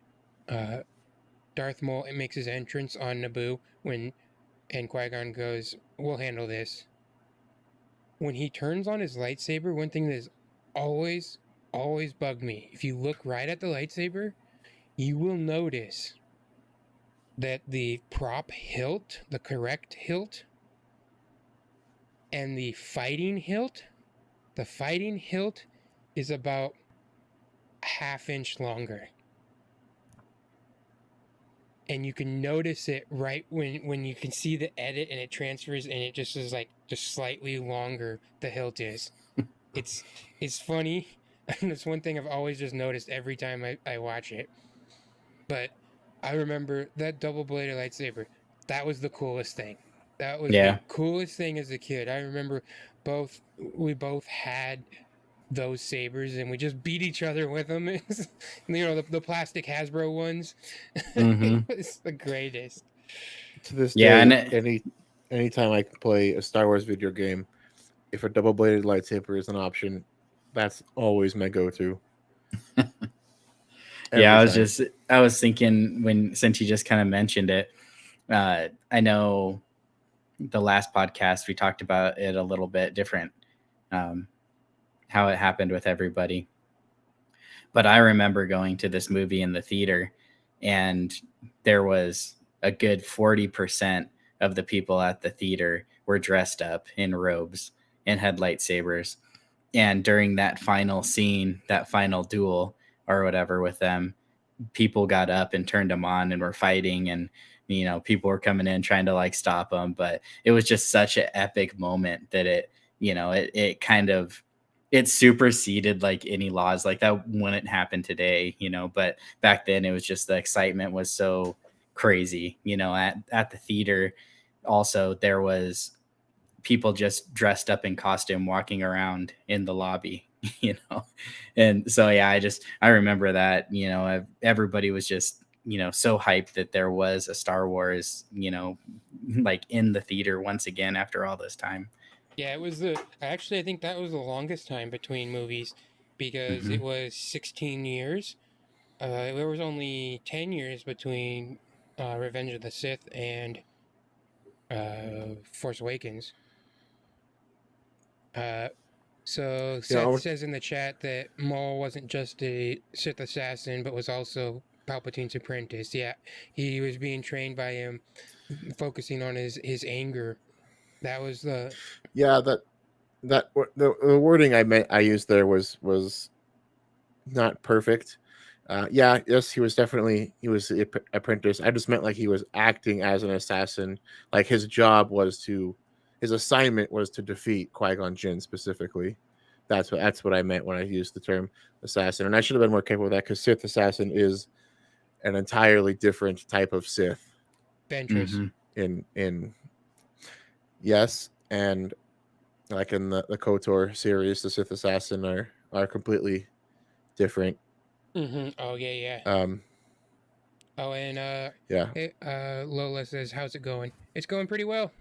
Darth Maul makes his entrance on Naboo, and Qui-Gon goes, "We'll handle this." When he turns on his lightsaber, one thing that has always bugged me. If you look right at the lightsaber, you will notice that the prop hilt, the correct hilt, and the fighting hilt is about a half-inch longer. And you can notice it right when you can see the edit, and it transfers, and it just is like just slightly longer the hilt is. It's funny. And it's one thing I've always just noticed every time I watch it. But I remember that double-bladed lightsaber. That was the coolest thing. That was the coolest thing as a kid. I remember we both had those sabers, and we just beat each other with them. You know, the plastic Hasbro ones. Mm-hmm. It was the greatest. To this Yeah, day, and anytime I can play a Star Wars video game, if a double-bladed lightsaber is an option, that's always my go-to. yeah, I was thinking, since you just kind of mentioned it, I know the last podcast we talked about it a little bit different, how it happened with everybody. But I remember going to this movie in the theater, and there was a good 40% of the people at the theater were dressed up in robes and had lightsabers. And during that final scene, that final duel or whatever with them, people got up and turned them on and were fighting, and people were coming in trying to like stop them. But it was just such an epic moment that it kind of it superseded like any laws. Like that wouldn't happen today, but back then it was just the excitement was so crazy. At the theater also there was people just dressed up in costume walking around in the lobby. you know and so yeah, I remember that. Everybody was just so hyped that there was a Star Wars like in the theater once again after all this time. Yeah, it was actually, I think that was the longest time between movies because it Hmm. was 16 years. There was only 10 years between Revenge of the Sith and Force Awakens. Uh, so Yeah, Seth says in the chat that Maul wasn't just a Sith assassin, but was also Palpatine's apprentice. Yeah, he was being trained by him, focusing on his anger. That was the yeah, the wording I used there was not perfect. Yeah, yes, he was the apprentice. I just meant like he was acting as an assassin. Like his assignment was to defeat Qui-Gon Jinn specifically. That's what I meant when I used the term assassin. And I should have been more careful with that because Sith assassin is an entirely different type of Sith. Ventress. Hmm. In yes, and like in the KOTOR series, the Sith assassin are completely different. Oh yeah, yeah. Um, Oh, and yeah, Lola says, "How's it going?" It's going pretty well.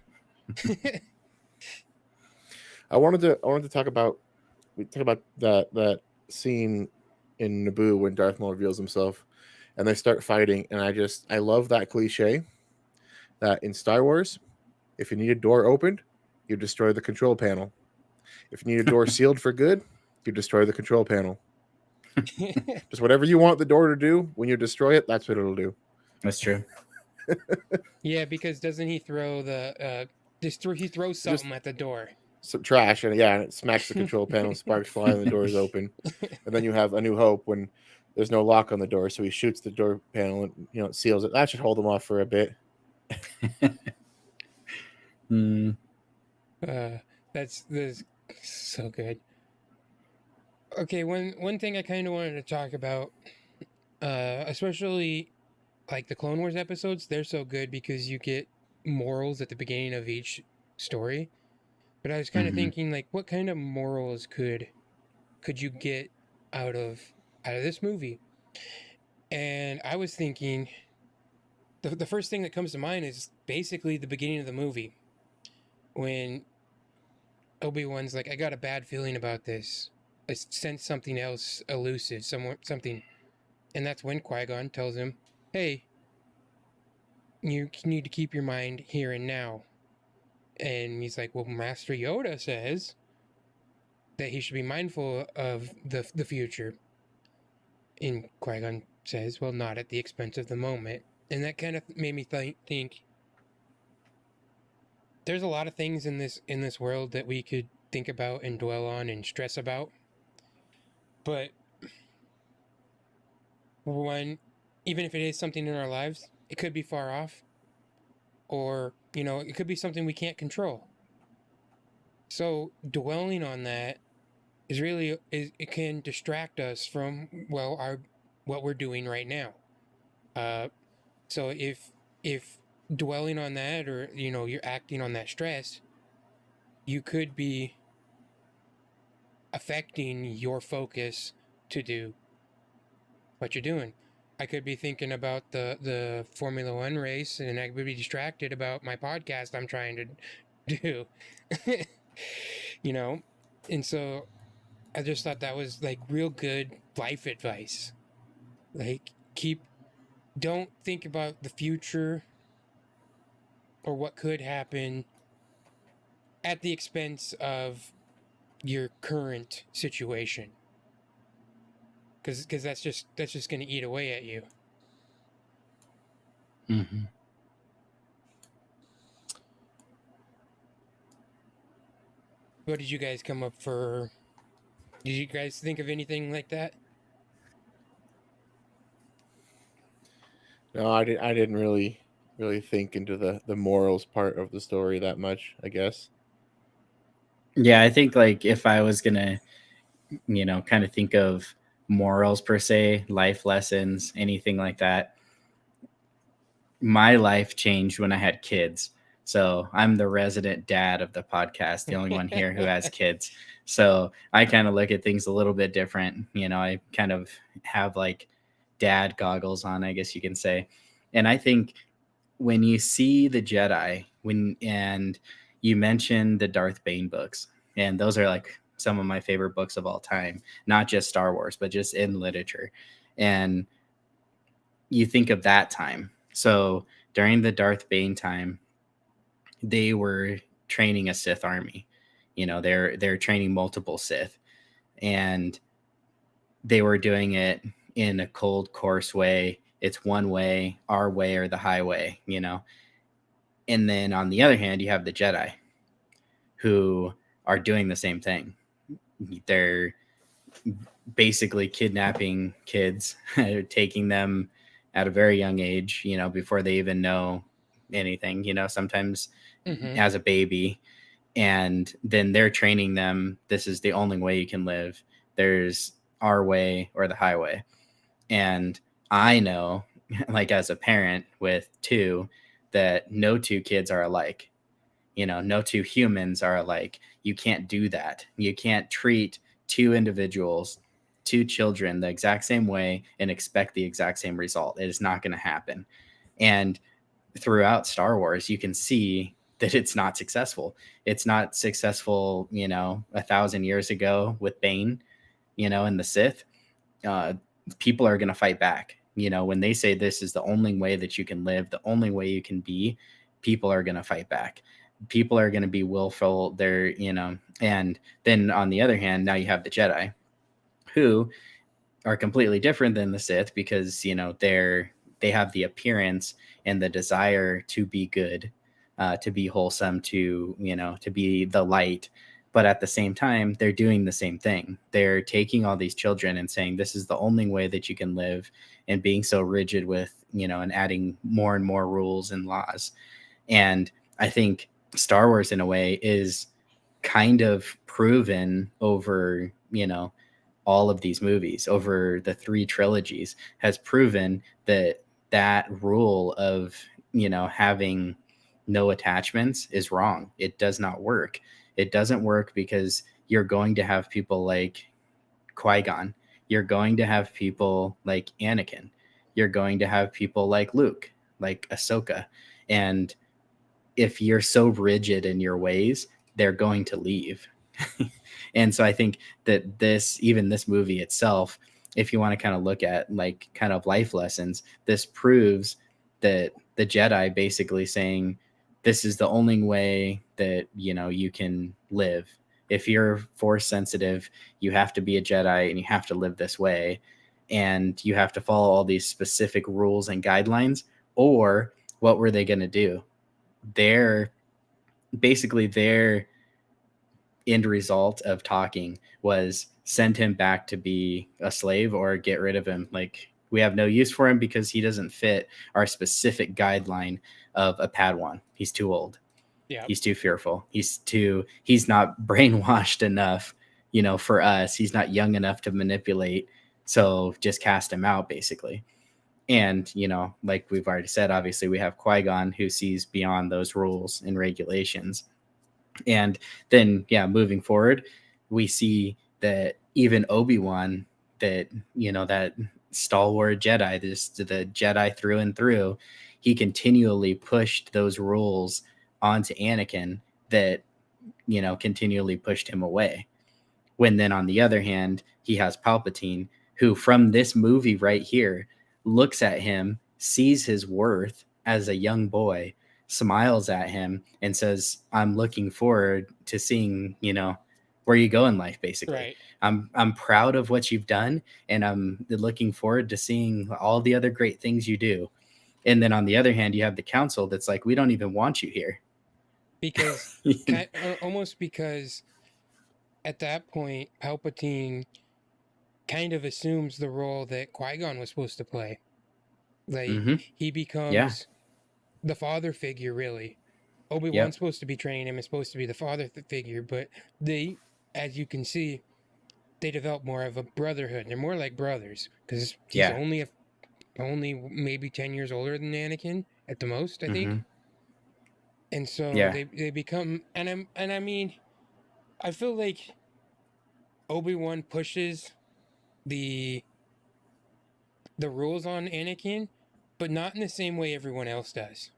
I wanted to talk about that scene in Naboo when Darth Maul reveals himself and they start fighting, and I love that cliche that in Star Wars, if you need a door opened, you destroy the control panel. If you need a door sealed for good, you destroy the control panel. Just whatever you want the door to do, when you destroy it, that's what it'll do. That's true. Yeah, because doesn't he throw he throws Just something at the door. some trash, and yeah, and it smacks the control panel, sparks fly, and the door is open. And then you have A New Hope when there's no lock on the door, so he shoots the door panel and it seals it. That should hold him off for a bit. Mm. That's so good. Okay, one thing I kind of wanted to talk about, especially like the Clone Wars episodes, they're so good because you get morals at the beginning of each story. But I was kind of Hmm. thinking, like, what kind of morals could you get out of this movie? And I was thinking the first thing that comes to mind is basically the beginning of the movie when Obi-Wan's like, I got a bad feeling about this. I sense something else elusive, something. And that's when Qui-Gon tells him, hey, you need to keep your mind here and now. And he's like, well, Master Yoda says that he should be mindful of the future. And Qui-Gon says, well, not at the expense of the moment. And that kind of made me think there's a lot of things in this world that we could think about and dwell on and stress about. But one, even if it is something in our lives, it could be far off, or it could be something we can't control. So dwelling on that it can distract us from what we're doing right now. So if dwelling on that, or you're acting on that stress, you could be affecting your focus to do what you're doing. I could be thinking about the Formula One race, and I could be distracted about my podcast I'm trying to do. you know, and so I just thought that was like real good life advice. Like, don't think about the future or what could happen at the expense of your current situation. because that's just going to eat away at you. Mm-hmm. What did you guys come up for? Did you guys think of anything like that? No, I didn't really think into the morals part of the story that much, I guess. Yeah, I think like if I was gonna, kind of think of morals per se, life lessons, anything like that, my life changed when I had kids. So I'm the resident dad of the podcast, the only one here who has kids. So I kind of look at things a little bit different. I kind of have like dad goggles on, I guess you can say. And I think when you see the Jedi, and you mentioned the Darth Bane books, and those are like some of my favorite books of all time, not just Star Wars, but just in literature. And you think of that time. So during the Darth Bane time, they were training a Sith army. They're training multiple Sith, and they were doing it in a cold, coarse way. It's one way, our way or the highway. And then on the other hand, you have the Jedi who are doing the same thing. They're basically kidnapping kids, taking them at a very young age, before they even know anything, sometimes Mm-hmm. as a baby. And then they're training them. This is the only way you can live. There's our way or the highway. And I know, like as a parent with two, that no two kids are alike. No two humans are alike. You can't do that. You can't treat two individuals, two children the exact same way and expect the exact same result. It is not going to happen. And throughout Star Wars, you can see that it's not successful. It's not successful, 1,000 years ago with Bane, and the Sith. Uh, People are going to fight back. When they say this is the only way that you can live, the only way you can be, people are going to fight back. People are going to be willful. And then on the other hand, now you have the Jedi who are completely different than the Sith because, they have the appearance and the desire to be good, to be wholesome, to be the light. But at the same time, they're doing the same thing. They're taking all these children and saying, this is the only way that you can live, and being so rigid with, and adding more and more rules and laws. And I think Star Wars in a way is kind of proven over, all of these movies, over the 3 trilogies, has proven that rule of, having no attachments is wrong. It does not work. It doesn't work because you're going to have people like Qui-Gon. You're going to have people like Anakin. You're going to have people like Luke, like Ahsoka. And if you're so rigid in your ways, they're going to leave. And so I think that this movie itself, if you want to kind of look at like kind of life lessons, this proves that the Jedi basically saying, this is the only way that, you can live. If you're force sensitive, you have to be a Jedi and you have to live this way. And you have to follow all these specific rules and guidelines. Or what were they going to do? Their end result of talking was send him back to be a slave or get rid of him. Like, we have no use for him because he doesn't fit our specific guideline of a Padawan. He's too old. Yeah. He's too fearful. He's not brainwashed enough, for us. He's not young enough to manipulate. So just cast him out, basically. And, like we've already said, obviously we have Qui-Gon who sees beyond those rules and regulations. And then, moving forward, we see that even Obi-Wan, that, that stalwart Jedi, the Jedi through and through, he continually pushed those rules onto Anakin that, continually pushed him away. When then on the other hand, he has Palpatine, who from this movie right here looks at him, sees his worth as a young boy, smiles at him and says, I'm looking forward to seeing, where you go in life, basically. Right. I'm proud of what you've done, and I'm looking forward to seeing all the other great things you do. And then on the other hand, you have the council that's like, we don't even want you here. Because almost because at that point, Palpatine kind of assumes the role that Qui-Gon was supposed to play. Like Mhm. he becomes the father figure, really. Obi-Wan's Yep. supposed to be training him, is supposed to be the father figure, but they, as you can see, they develop more of a brotherhood. They're more like brothers because he's Yeah. only maybe 10 years older than Anakin at the most, I think. Mhm. And so Yeah. they become, and I mean, I feel like Obi-Wan pushes the rules on Anakin, but not in the same way everyone else does.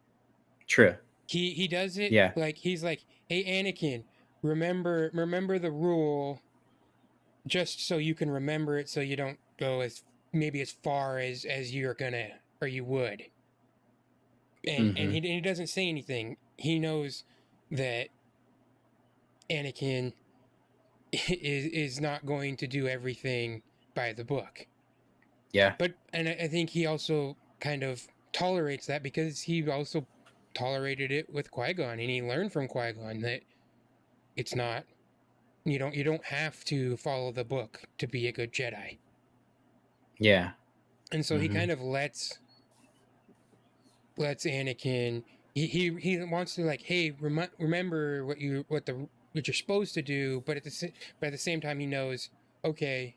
True. He does it Yeah. like he's like, "Hey Anakin, remember the rule just so you can remember it so you don't go as maybe as far as you're gonna or you would." And Mhm. he doesn't say anything. He knows that Anakin is not going to do everything by the book. Yeah. But and I think he also kind of tolerates that because he also tolerated it with Qui-Gon, and he learned from Qui-Gon that it's not you don't have to follow the book to be a good Jedi. Yeah. And so he Mhm. kind of lets Anakin he wants to like, hey, remember what you're supposed to do, but at the same time he knows, okay,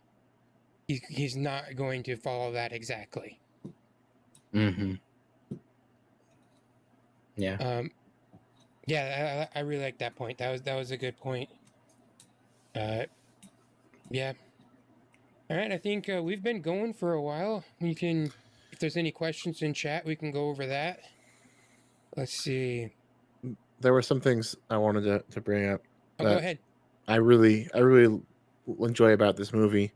he's not going to follow that exactly. Mhm. Yeah. Yeah, I really like that point. That was a good point. Yeah. All right, I think we've been going for a while. We can, if there's any questions in chat, we can go over that. Let's see. There were some things I wanted to bring up Oh, go that ahead. I really enjoy about this movie,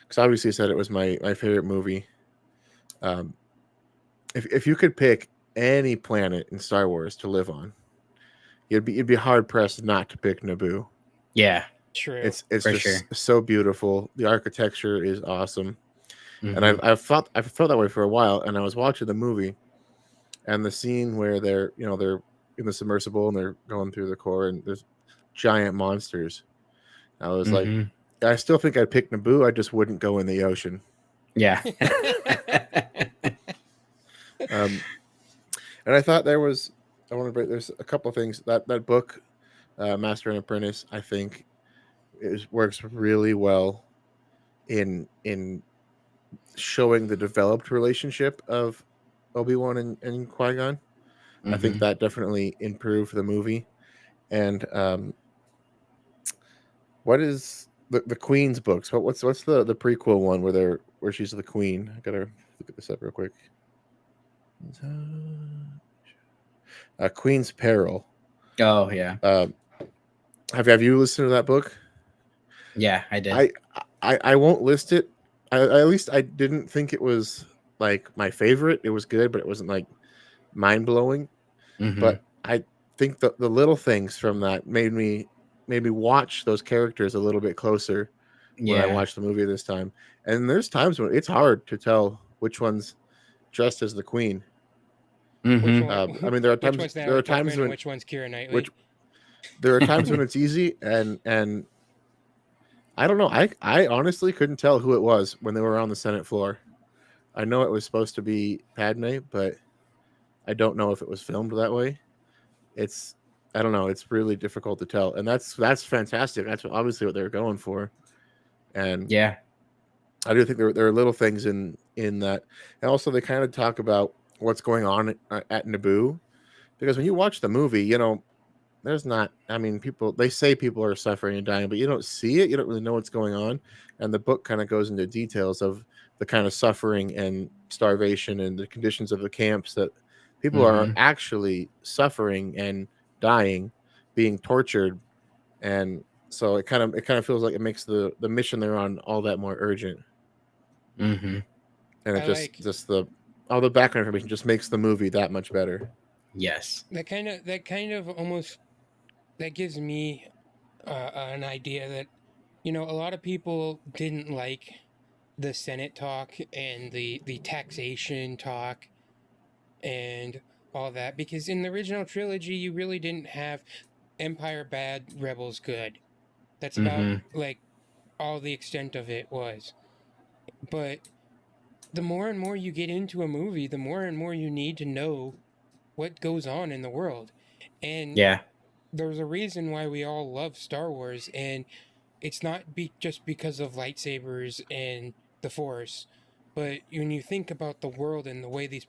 because obviously I said it was my favorite movie. If you could pick any planet in Star Wars to live on, you'd be hard pressed not to pick Naboo. Yeah. True. It's For just sure. so beautiful. The architecture is awesome, and Mhm. I felt that way for a while. And I was watching the movie, and the scene where they're in the submersible and they're going through the core, and there's giant monsters. I was like, Mhm. I still think I'd pick Naboo. I just wouldn't go in the ocean. Yeah. And I thought there's a couple of things that book, Master and Apprentice, I think works really well in showing the developed relationship of Obi-Wan and Qui-Gon. I think Mhm. that definitely improved the movie. And what is the Queen's books? What's the prequel one where she's the Queen? I gotta look at this up real quick. Queen's Peril. Oh yeah. Have you listened to that book? Yeah, I did. I won't list it. At least I didn't think it was like my favorite. It was good, but it wasn't like mind blowing. Mhm. But I think the little things from that made me watch those characters a little bit closer when I Yeah. watched the movie this time. And there's times when it's hard to tell which one's dressed as the Queen. Which Mhm. one? I mean, there are Which times one's Natalie Portman and when which one's Keira Knightley? which there are times when it's easy, and I don't know. I honestly couldn't tell who it was when they were on the Senate floor. I know it was supposed to be Padme, but I don't know if it was filmed that way. It's I don't know. It's really difficult to tell, and that's fantastic. That's obviously what they're going for, and Yeah. I do think there are little things in that, and also they kind of talk about what's going on at Naboo, because when you watch the movie, there's not. I mean, they say people are suffering and dying, but you don't see it. You don't really know what's going on, and the book kind of goes into details of the kind of suffering and starvation and the conditions of the camps that people are Mhm. actually suffering and dying, being tortured, and so it kind of feels like it makes the mission they're on all that more urgent, Mhm. and it I like just the all the background information just makes the movie that much better. Yes. that kind of almost that gives me an idea that You know, a lot of people didn't like the Senate talk and the taxation talk and all that because in the original trilogy you really didn't have Empire bad, Rebels good. That's about Mm-hmm. like all the extent of it was. But the more and more you get into a movie, the more and more you need to know what goes on in the world. And Yeah. there's a reason why we all love Star Wars, and it's not just because of lightsabers and the Force, but when you think about the world and the way the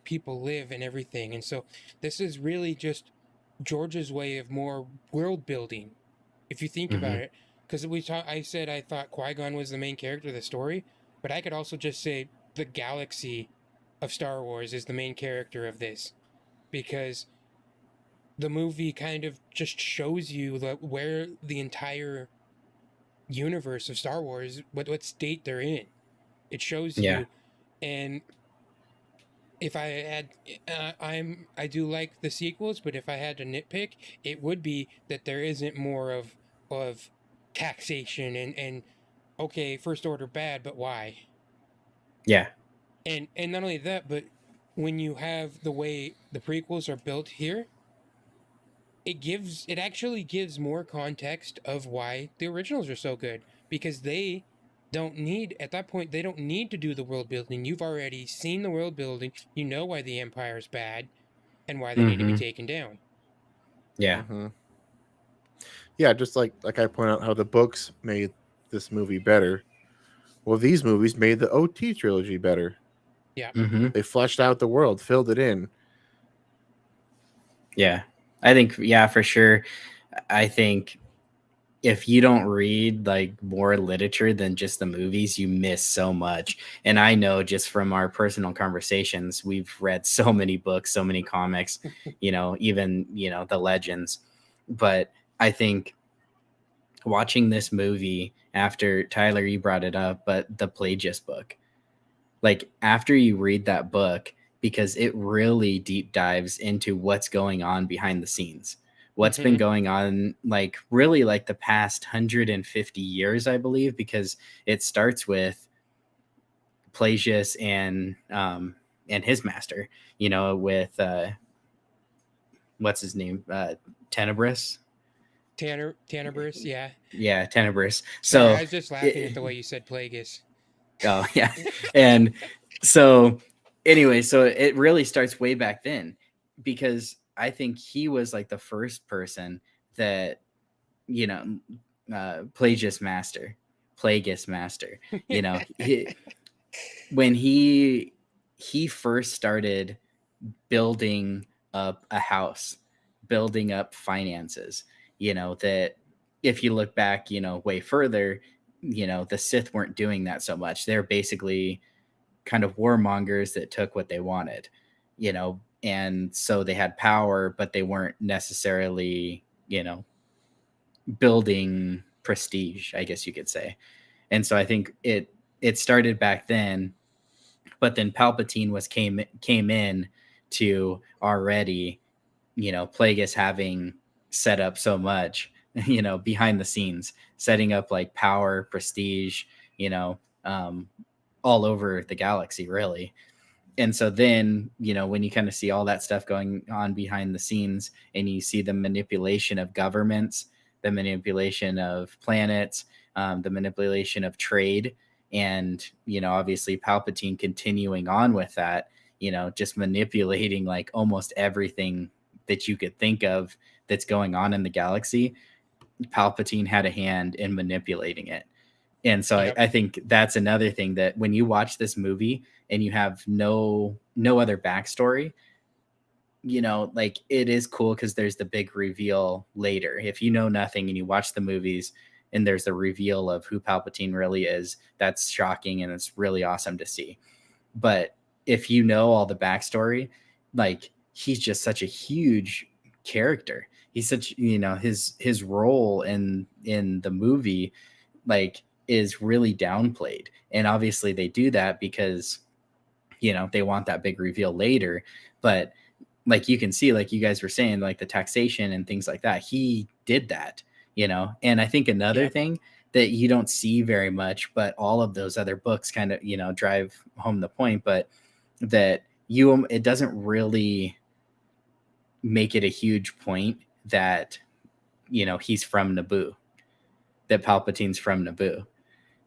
people live and everything. And so this is really just George's way of more world building, if you think Mm-hmm. about it. Because I said I thought Qui-Gon was the main character of the story, but I could also just say the galaxy of Star Wars is the main character of this, because the movie kind of just shows you where the entire universe of Star Wars, what state they're in. It shows Yeah. you, and if I had, I do like the sequels, but if I had to nitpick, it would be that there isn't more of taxation and okay, first order bad, but why? Yeah. And not only that, but when you have the way the prequels are built here, it actually gives more context of why the originals are so good, because they don't need at that point they don't need to do the world building. You've already seen the world building. You know why the Empire's bad and why they need to be Mm-hmm. taken down. Yeah. Hmm. Yeah, just like I point out how the books made this movie better. Well, these movies made the OT trilogy better. Yeah. Mm-hmm. They fleshed out the world, filled it in. Yeah. I think, yeah, for sure. I think if you don't read like more literature than just the movies, you miss so much. And I know just from our personal conversations, we've read so many books, so many comics, even, the legends. But I think watching this movie after Tyler, you brought it up, but the Plagueis book, like after you read that book, because it really deep dives into what's going on behind the scenes, what's been Mm-hmm. going on, like really like the past 150 years, I believe, because it starts with Plagius and his master, with what's his name, Tenebris. Tannerburst, yeah. Yeah, Tenebris. Sorry, I So was just laughing at the way you said Plagueis. oh yeah. And so anyway, so it really starts way back then, because I think he was like the first person that, you know, Plagueis master, when he first started building up a house, building up finances, that if you look back, way further, the Sith weren't doing that so much. They're basically kind of warmongers that took what they wanted, and so they had power, but they weren't necessarily, building prestige, I guess you could say. And so I think it started back then, but then Palpatine came in to already, Plagueis having set up so much, behind the scenes, setting up like power, prestige, you know, um, all over the galaxy, really. And so then, when you kind of see all that stuff going on behind the scenes and you see the manipulation of governments, the manipulation of planets, the manipulation of trade, and, obviously Palpatine continuing on with that, just manipulating like almost everything that you could think of that's going on in the galaxy. Palpatine had a hand in manipulating it. And so Yep. I think that's another thing, that when you watch this movie and you have no other backstory, like it is cool because there's the big reveal later. If you know nothing and you watch the movies and there's the reveal of who Palpatine really is, that's shocking and it's really awesome to see. But if you know all the backstory, like he's just such a huge character. He's such, his role in the movie, like, is really downplayed. And obviously they do that because, they want that big reveal later. But like you can see, like you guys were saying, like the taxation and things like that, he did that, and I think another Yep. thing that you don't see very much, but all of those other books kind of, drive home the point, but that it doesn't really make it a huge point that, he's from Naboo, that Palpatine's from Naboo,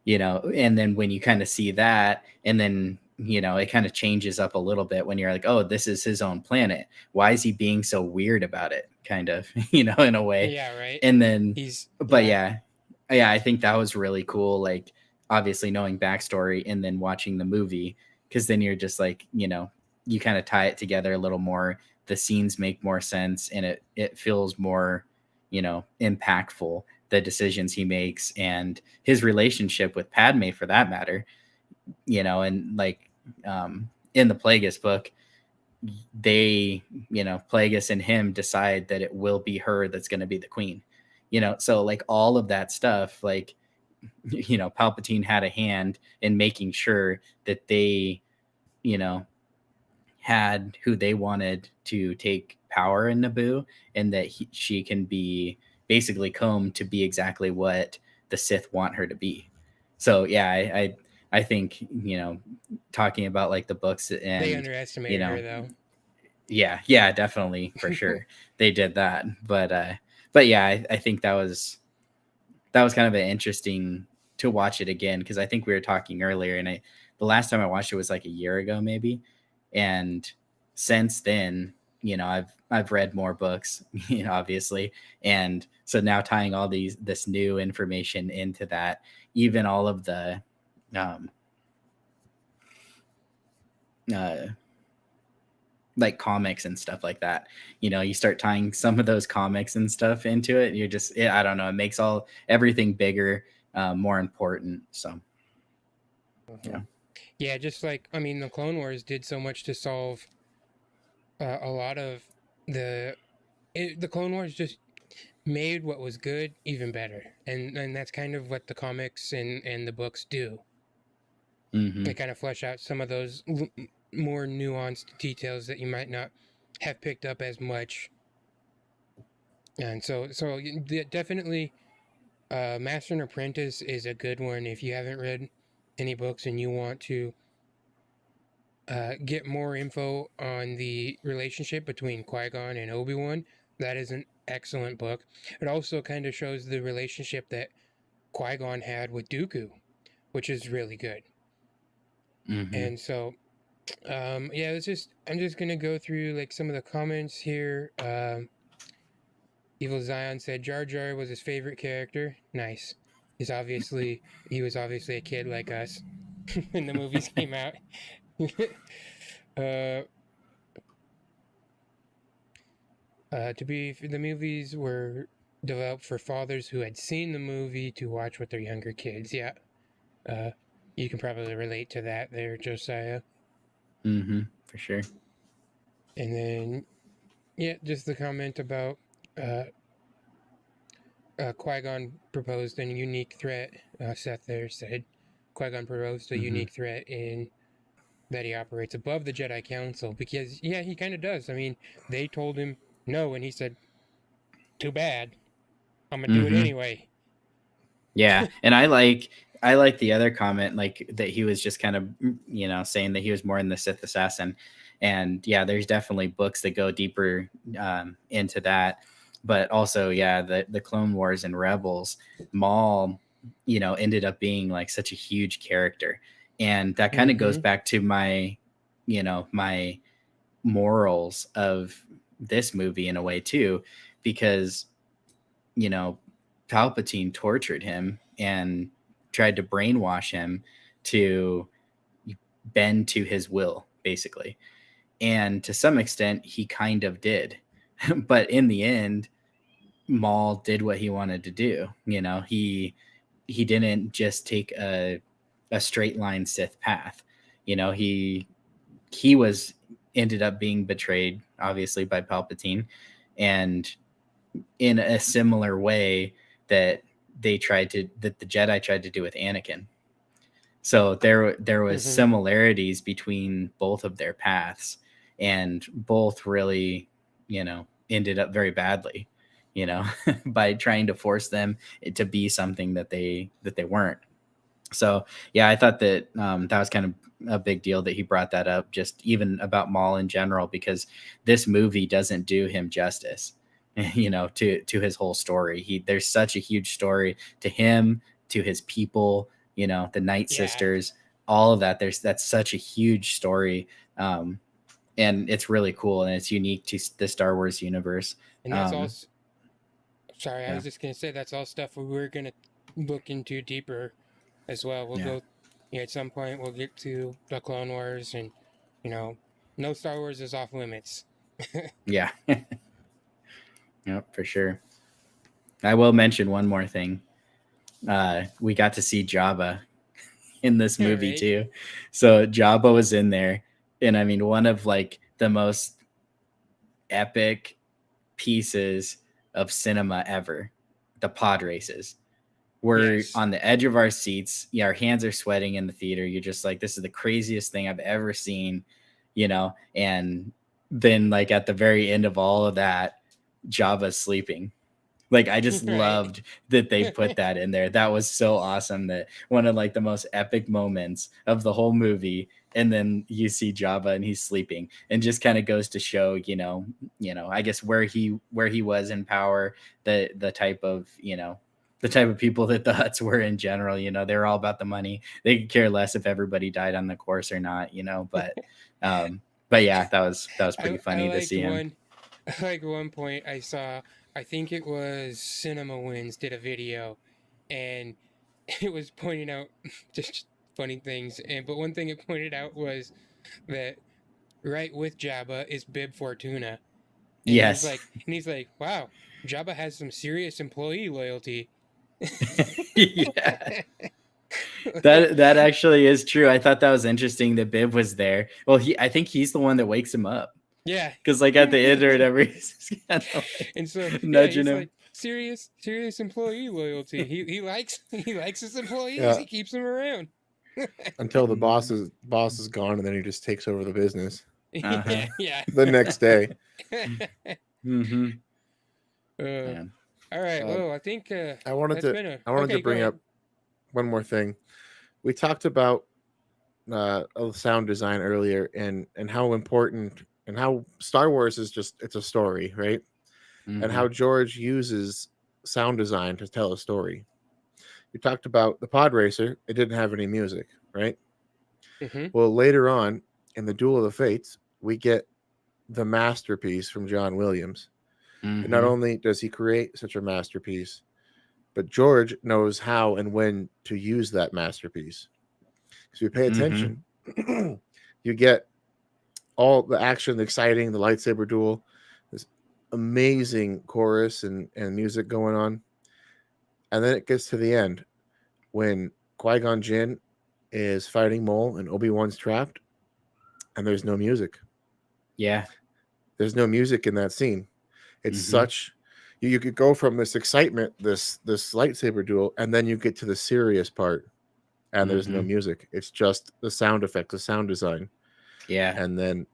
and then when you kind of see that, and then, it kind of changes up a little bit when you're like, oh, this is his own planet. Why is he being so weird about it? Kind of, in a way. Yeah, right. And then, but yeah. yeah, I think that was really cool. Like, obviously knowing backstory and then watching the movie, because then you're just like, you kind of tie it together a little more. The scenes make more sense, and it feels more, impactful, the decisions he makes and his relationship with Padme, for that matter. And like, in the Plagueis book, they, Plagueis and him decide that it will be her that's going to be the queen. So like all of that stuff, like, Palpatine had a hand in making sure that they, had who they wanted to take power in Naboo, and that she can be basically combed to be exactly what the Sith want her to be. So yeah, I think, talking about like the books, and They underestimated her, though. Yeah, definitely, for sure. They did that. But yeah, I think that was kind of an interesting to watch it again, because I think we were talking earlier, and the last time I watched it was like a year ago maybe, and since then, I've read more books, obviously, and so now tying all this new information into that, even all of the like comics and stuff like that, you start tying some of those comics and stuff into it, you're just, I don't know, it makes everything bigger, more important. So yeah, just like, I mean, the Clone Wars did so much to solve a lot of the Clone Wars just made what was good even better, and that's kind of what the comics and the books do. They kind of flesh out some of those more nuanced details that you might not have picked up as much. And so definitely, Master and Apprentice is a good one if you haven't read any books and you want to get more info on the relationship between Qui-Gon and Obi-Wan. That is an excellent book. It also kind of shows the relationship that Qui-Gon had with Dooku, which is really good. And so, yeah, I'm just gonna go through like some of the comments here. Evil Zion said Jar Jar was his favorite character. Nice. He was obviously a kid like us when the movies came out. The movies were developed for fathers who had seen the movie to watch with their younger kids. Yeah. You can probably relate to that there, Josiah. For sure. And then, yeah, just the comment about Qui-Gon proposed a unique threat. Seth there said Qui-Gon proposed a unique threat in that he operates above the Jedi Council, because, yeah, he kind of does. I mean, they told him no, and he said, too bad. I'm going to do it anyway. Yeah, and I like the other comment, like that he was just kind of, saying that he was more in the Sith assassin. And yeah, there's definitely books that go deeper into that. But also, yeah, the Clone Wars and Rebels, Maul, ended up being like such a huge character. And that kind of goes back to my morals of this movie in a way too, because, Palpatine tortured him and tried to brainwash him to bend to his will, basically. And to some extent, he kind of did. But in the end, Maul did what he wanted to do. He didn't just take a straight line Sith path. He ended up being betrayed, obviously, by Palpatine, and in a similar way that the Jedi tried to do with Anakin. So there was similarities between both of their paths, and both really, ended up very badly, by trying to force them to be something that they weren't. So yeah, I thought that that was kind of a big deal that he brought that up, just even about Maul in general, because this movie doesn't do him justice, to his whole story. There's such a huge story to him, to his people, the Night Yeah. Sisters, all of that. That's such a huge story, and it's really cool, and it's unique to the Star Wars universe. And that's all. Sorry, I yeah. was just gonna say that's all stuff we're gonna look into deeper as well. We'll go. At some point we'll get to the Clone Wars, and no Star Wars is off limits. Yeah. Yep, for sure. I will mention one more thing. We got to see Jabba in this movie Right. too. So Jabba was in there, and I mean, one of like the most epic pieces of cinema ever, the pod races. We're Yes. on the edge of our seats. Yeah, our hands are sweating in the theater. You're just like, this is the craziest thing I've ever seen, and then like at the very end of all of that, Jabba's sleeping. Like, I just Right. loved that they put that in there. That was so awesome. That one of like the most epic moments of the whole movie. And then you see Jabba and he's sleeping, and just kind of goes to show, I guess where he was in power, the type of, the type of people that the Hutts were in general. They're all about the money. They could care less if everybody died on the course or not, but yeah, that was pretty funny to see him. One point I saw, I think it was Cinema Wins did a video, and it was pointing out just funny things. But one thing it pointed out was that right with Jabba is Bib Fortuna. And Yes. he's like, wow, Jabba has some serious employee loyalty. Yeah. That actually is true. I thought that was interesting that Bib was there. Well, I think he's the one that wakes him up. Yeah. Because like at the end or whatever, he's kind of like And so nudging he's him. like, serious employee loyalty. He likes his employees. Yeah. He keeps them around. Until the boss is gone, and then he just takes over the business Uh-huh. Yeah. the next day. Mm-hmm. All right. Well, I think I wanted that's to been a- I wanted okay, to go bring ahead. up one more thing. We talked about sound design earlier, and how important, and how Star Wars is just, it's a story, right? And how George uses sound design to tell a story. You talked about the pod racer. It didn't have any music, right? Mhm. Well, later on in the Duel of the Fates, we get the masterpiece from John Williams. And not only does he create such a masterpiece, but George knows how and when to use that masterpiece. Because if you pay attention, you get all the action, the exciting, the lightsaber duel, this amazing chorus and music going on. And then it gets to the end when Qui-Gon Jinn is fighting Maul and Obi-Wan's trapped, and there's no music. Yeah. There's no music in that scene. It's such, you could go from this excitement, this lightsaber duel, and then you get to the serious part, and there's no music. It's just the sound effects, the sound design. Yeah. And then,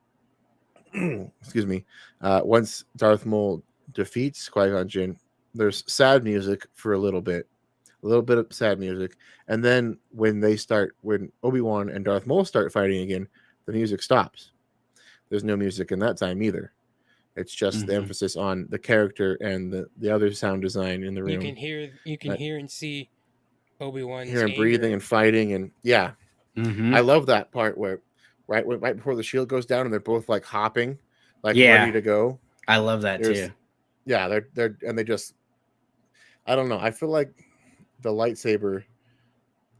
excuse me, once Darth Maul defeats Qui-Gon Jinn, there's sad music for a little bit of sad music, and then when Obi-Wan and Darth Maul start fighting again, the music stops. There's no music in that time either. It's just the emphasis on the character and the other sound design in the room. You can hear and see Obi-Wan's hear him anger. breathing and fighting, and I love that part where right before the shield goes down and they're both like hopping, like ready to go. I love that too. Yeah, they're and they just, I don't know. I feel like the lightsaber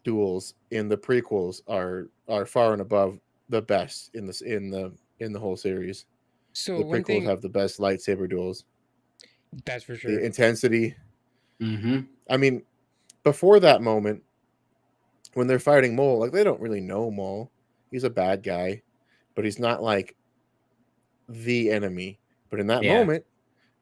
duels in the prequels are far and above the best in the whole series. So The one prequels thing have the best lightsaber duels. that's for sure. The intensity. I mean, before that moment, when they're fighting Maul, like they don't really know Maul. He's a bad guy, but he's not like the enemy. But in that moment,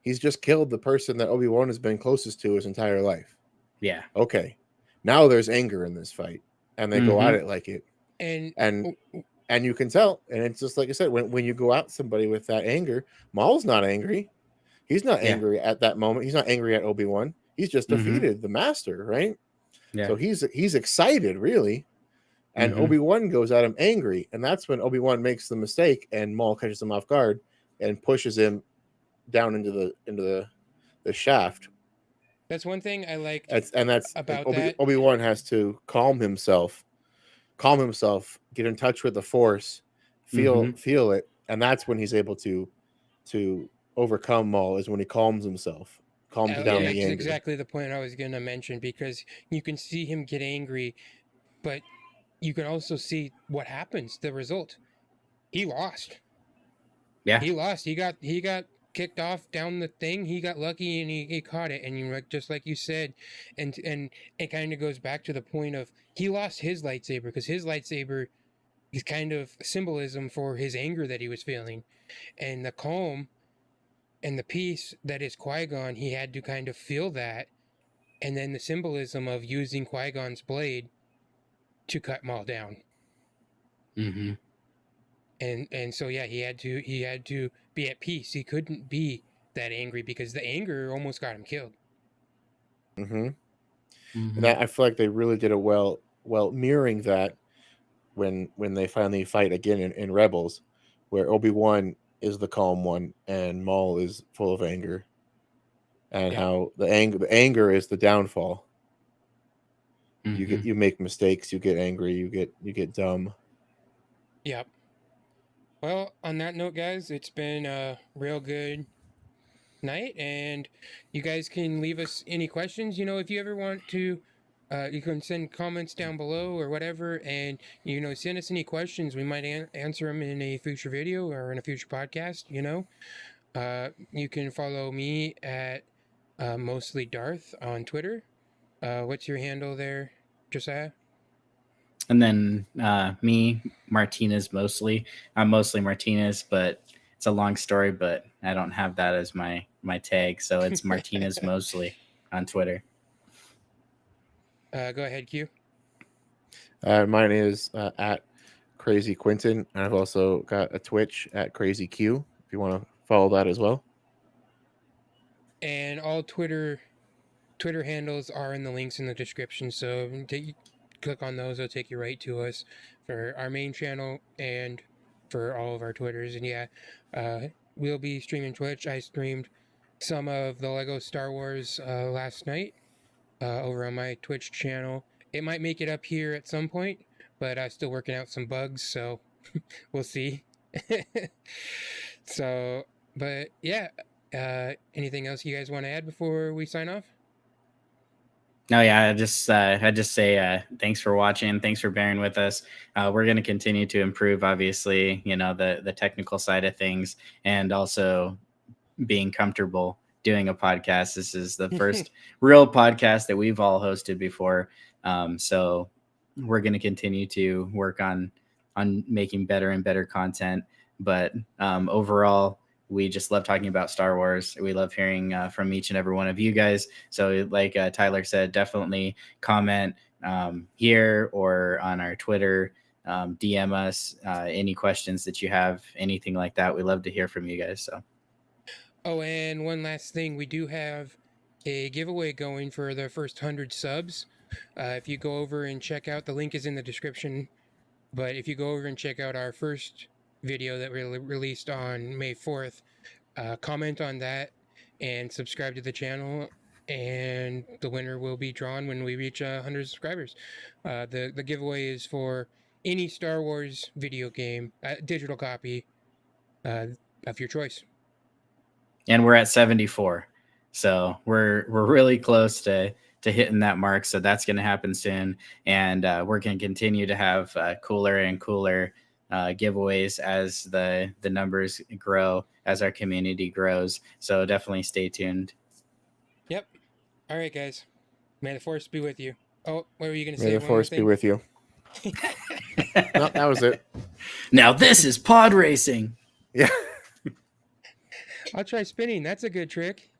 he's just killed the person that Obi-Wan has been closest to his entire life. Yeah. Okay. Now there's anger in this fight, and they go at it like it. And you can tell, and it's just like I said, when you go at somebody with that anger, Maul's not angry. He's not Yeah. angry at that moment. He's not angry at Obi-Wan. He's just Mhm. defeated the master, right? Yeah. So he's excited, really. And Mhm. Obi-Wan goes at him angry, and that's when Obi-Wan makes the mistake, and Maul catches him off guard and pushes him down into the shaft. That's one thing I liked And about that. Obi-Wan has to calm himself, get in touch with the Force, feel it, and that's when he's able to overcome Maul, is when he calms himself, calms down And the that's anger. exactly the point I was going to mention, because you can see him get angry, but you can also see what happens, the result. He lost. Yeah. He lost. He got kicked off down the thing. He got lucky and he caught it. And just like you said, and it kind of goes back to the point of he lost his lightsaber, because his lightsaber is kind of symbolism for his anger that he was feeling, and the calm and the peace that is Qui-Gon. He had to kind of feel that, and then the symbolism of using Qui-Gon's blade to cut Maul down. Mhm. And so yeah, he had to be at peace. He couldn't be that angry, because the anger almost got him killed. Mm-hmm. Mhm. And I feel like they really did it well mirroring that when they finally fight again in Rebels, where Obi-Wan is the calm one and Maul is full of anger, and Yeah. how the anger is the downfall. Mhm. You make mistakes, you get angry, you get dumb. Yep. Well, on that note, guys, it's been a real good night, and you guys can leave us any questions. If you ever want to, you can send comments down below or whatever, and send us any questions. We might answer them in a future video or in a future podcast. You can follow me at mostly Darth on Twitter. What's your handle there, Josiah? And then me, Martinez mostly. I'm mostly Martinez, but it's a long story, but I don't have that as my tag. So it's Martinez mostly on Twitter. Go ahead, Q. Mine is at Crazy Quentin, and I've also got a Twitch at Crazy Q, if you want to follow that as well. And all Twitter handles are in the links in the description, so click on those. It'll take you right to us for our main channel and for all of our Twitters. And yeah, we'll be streaming Twitch. I streamed some of the Lego Star Wars last night over on my Twitch channel. It might make it up here at some point, but I'm still working out some bugs, so we'll see. So, but yeah, anything else you guys want to add before we sign off? No, yeah, I just say thanks for watching, thanks for bearing with us. We're going to continue to improve, obviously, the technical side of things, and also being comfortable doing a podcast. This is the first real podcast that we've all hosted before, so we're going to continue to work on making better and better content. But overall, we just love talking about Star Wars. We love hearing from each and every one of you guys. So like Tyler said, definitely comment here or on our Twitter, DM us any questions that you have, anything like that. We love to hear from you guys. So. Oh, and one last thing. We do have a giveaway going for the first 100 subs. If you go over and check out, the link is in the description, but if you go over and check out our first video that we released on May 4th, comment on that and subscribe to the channel, and the winner will be drawn when we reach 100 subscribers. The giveaway is for any Star Wars video game, digital copy of your choice. And we're at 74, so we're really close to hitting that mark. So that's going to happen soon, and we're going to continue to have cooler and cooler giveaways as the numbers grow, as our community grows. So definitely stay tuned. Yep. All right, guys. May the Force be with you. Oh, what were you going to say? May the Force be with you. No, that was it. Now this is pod racing. Yeah. I'll try spinning. That's a good trick.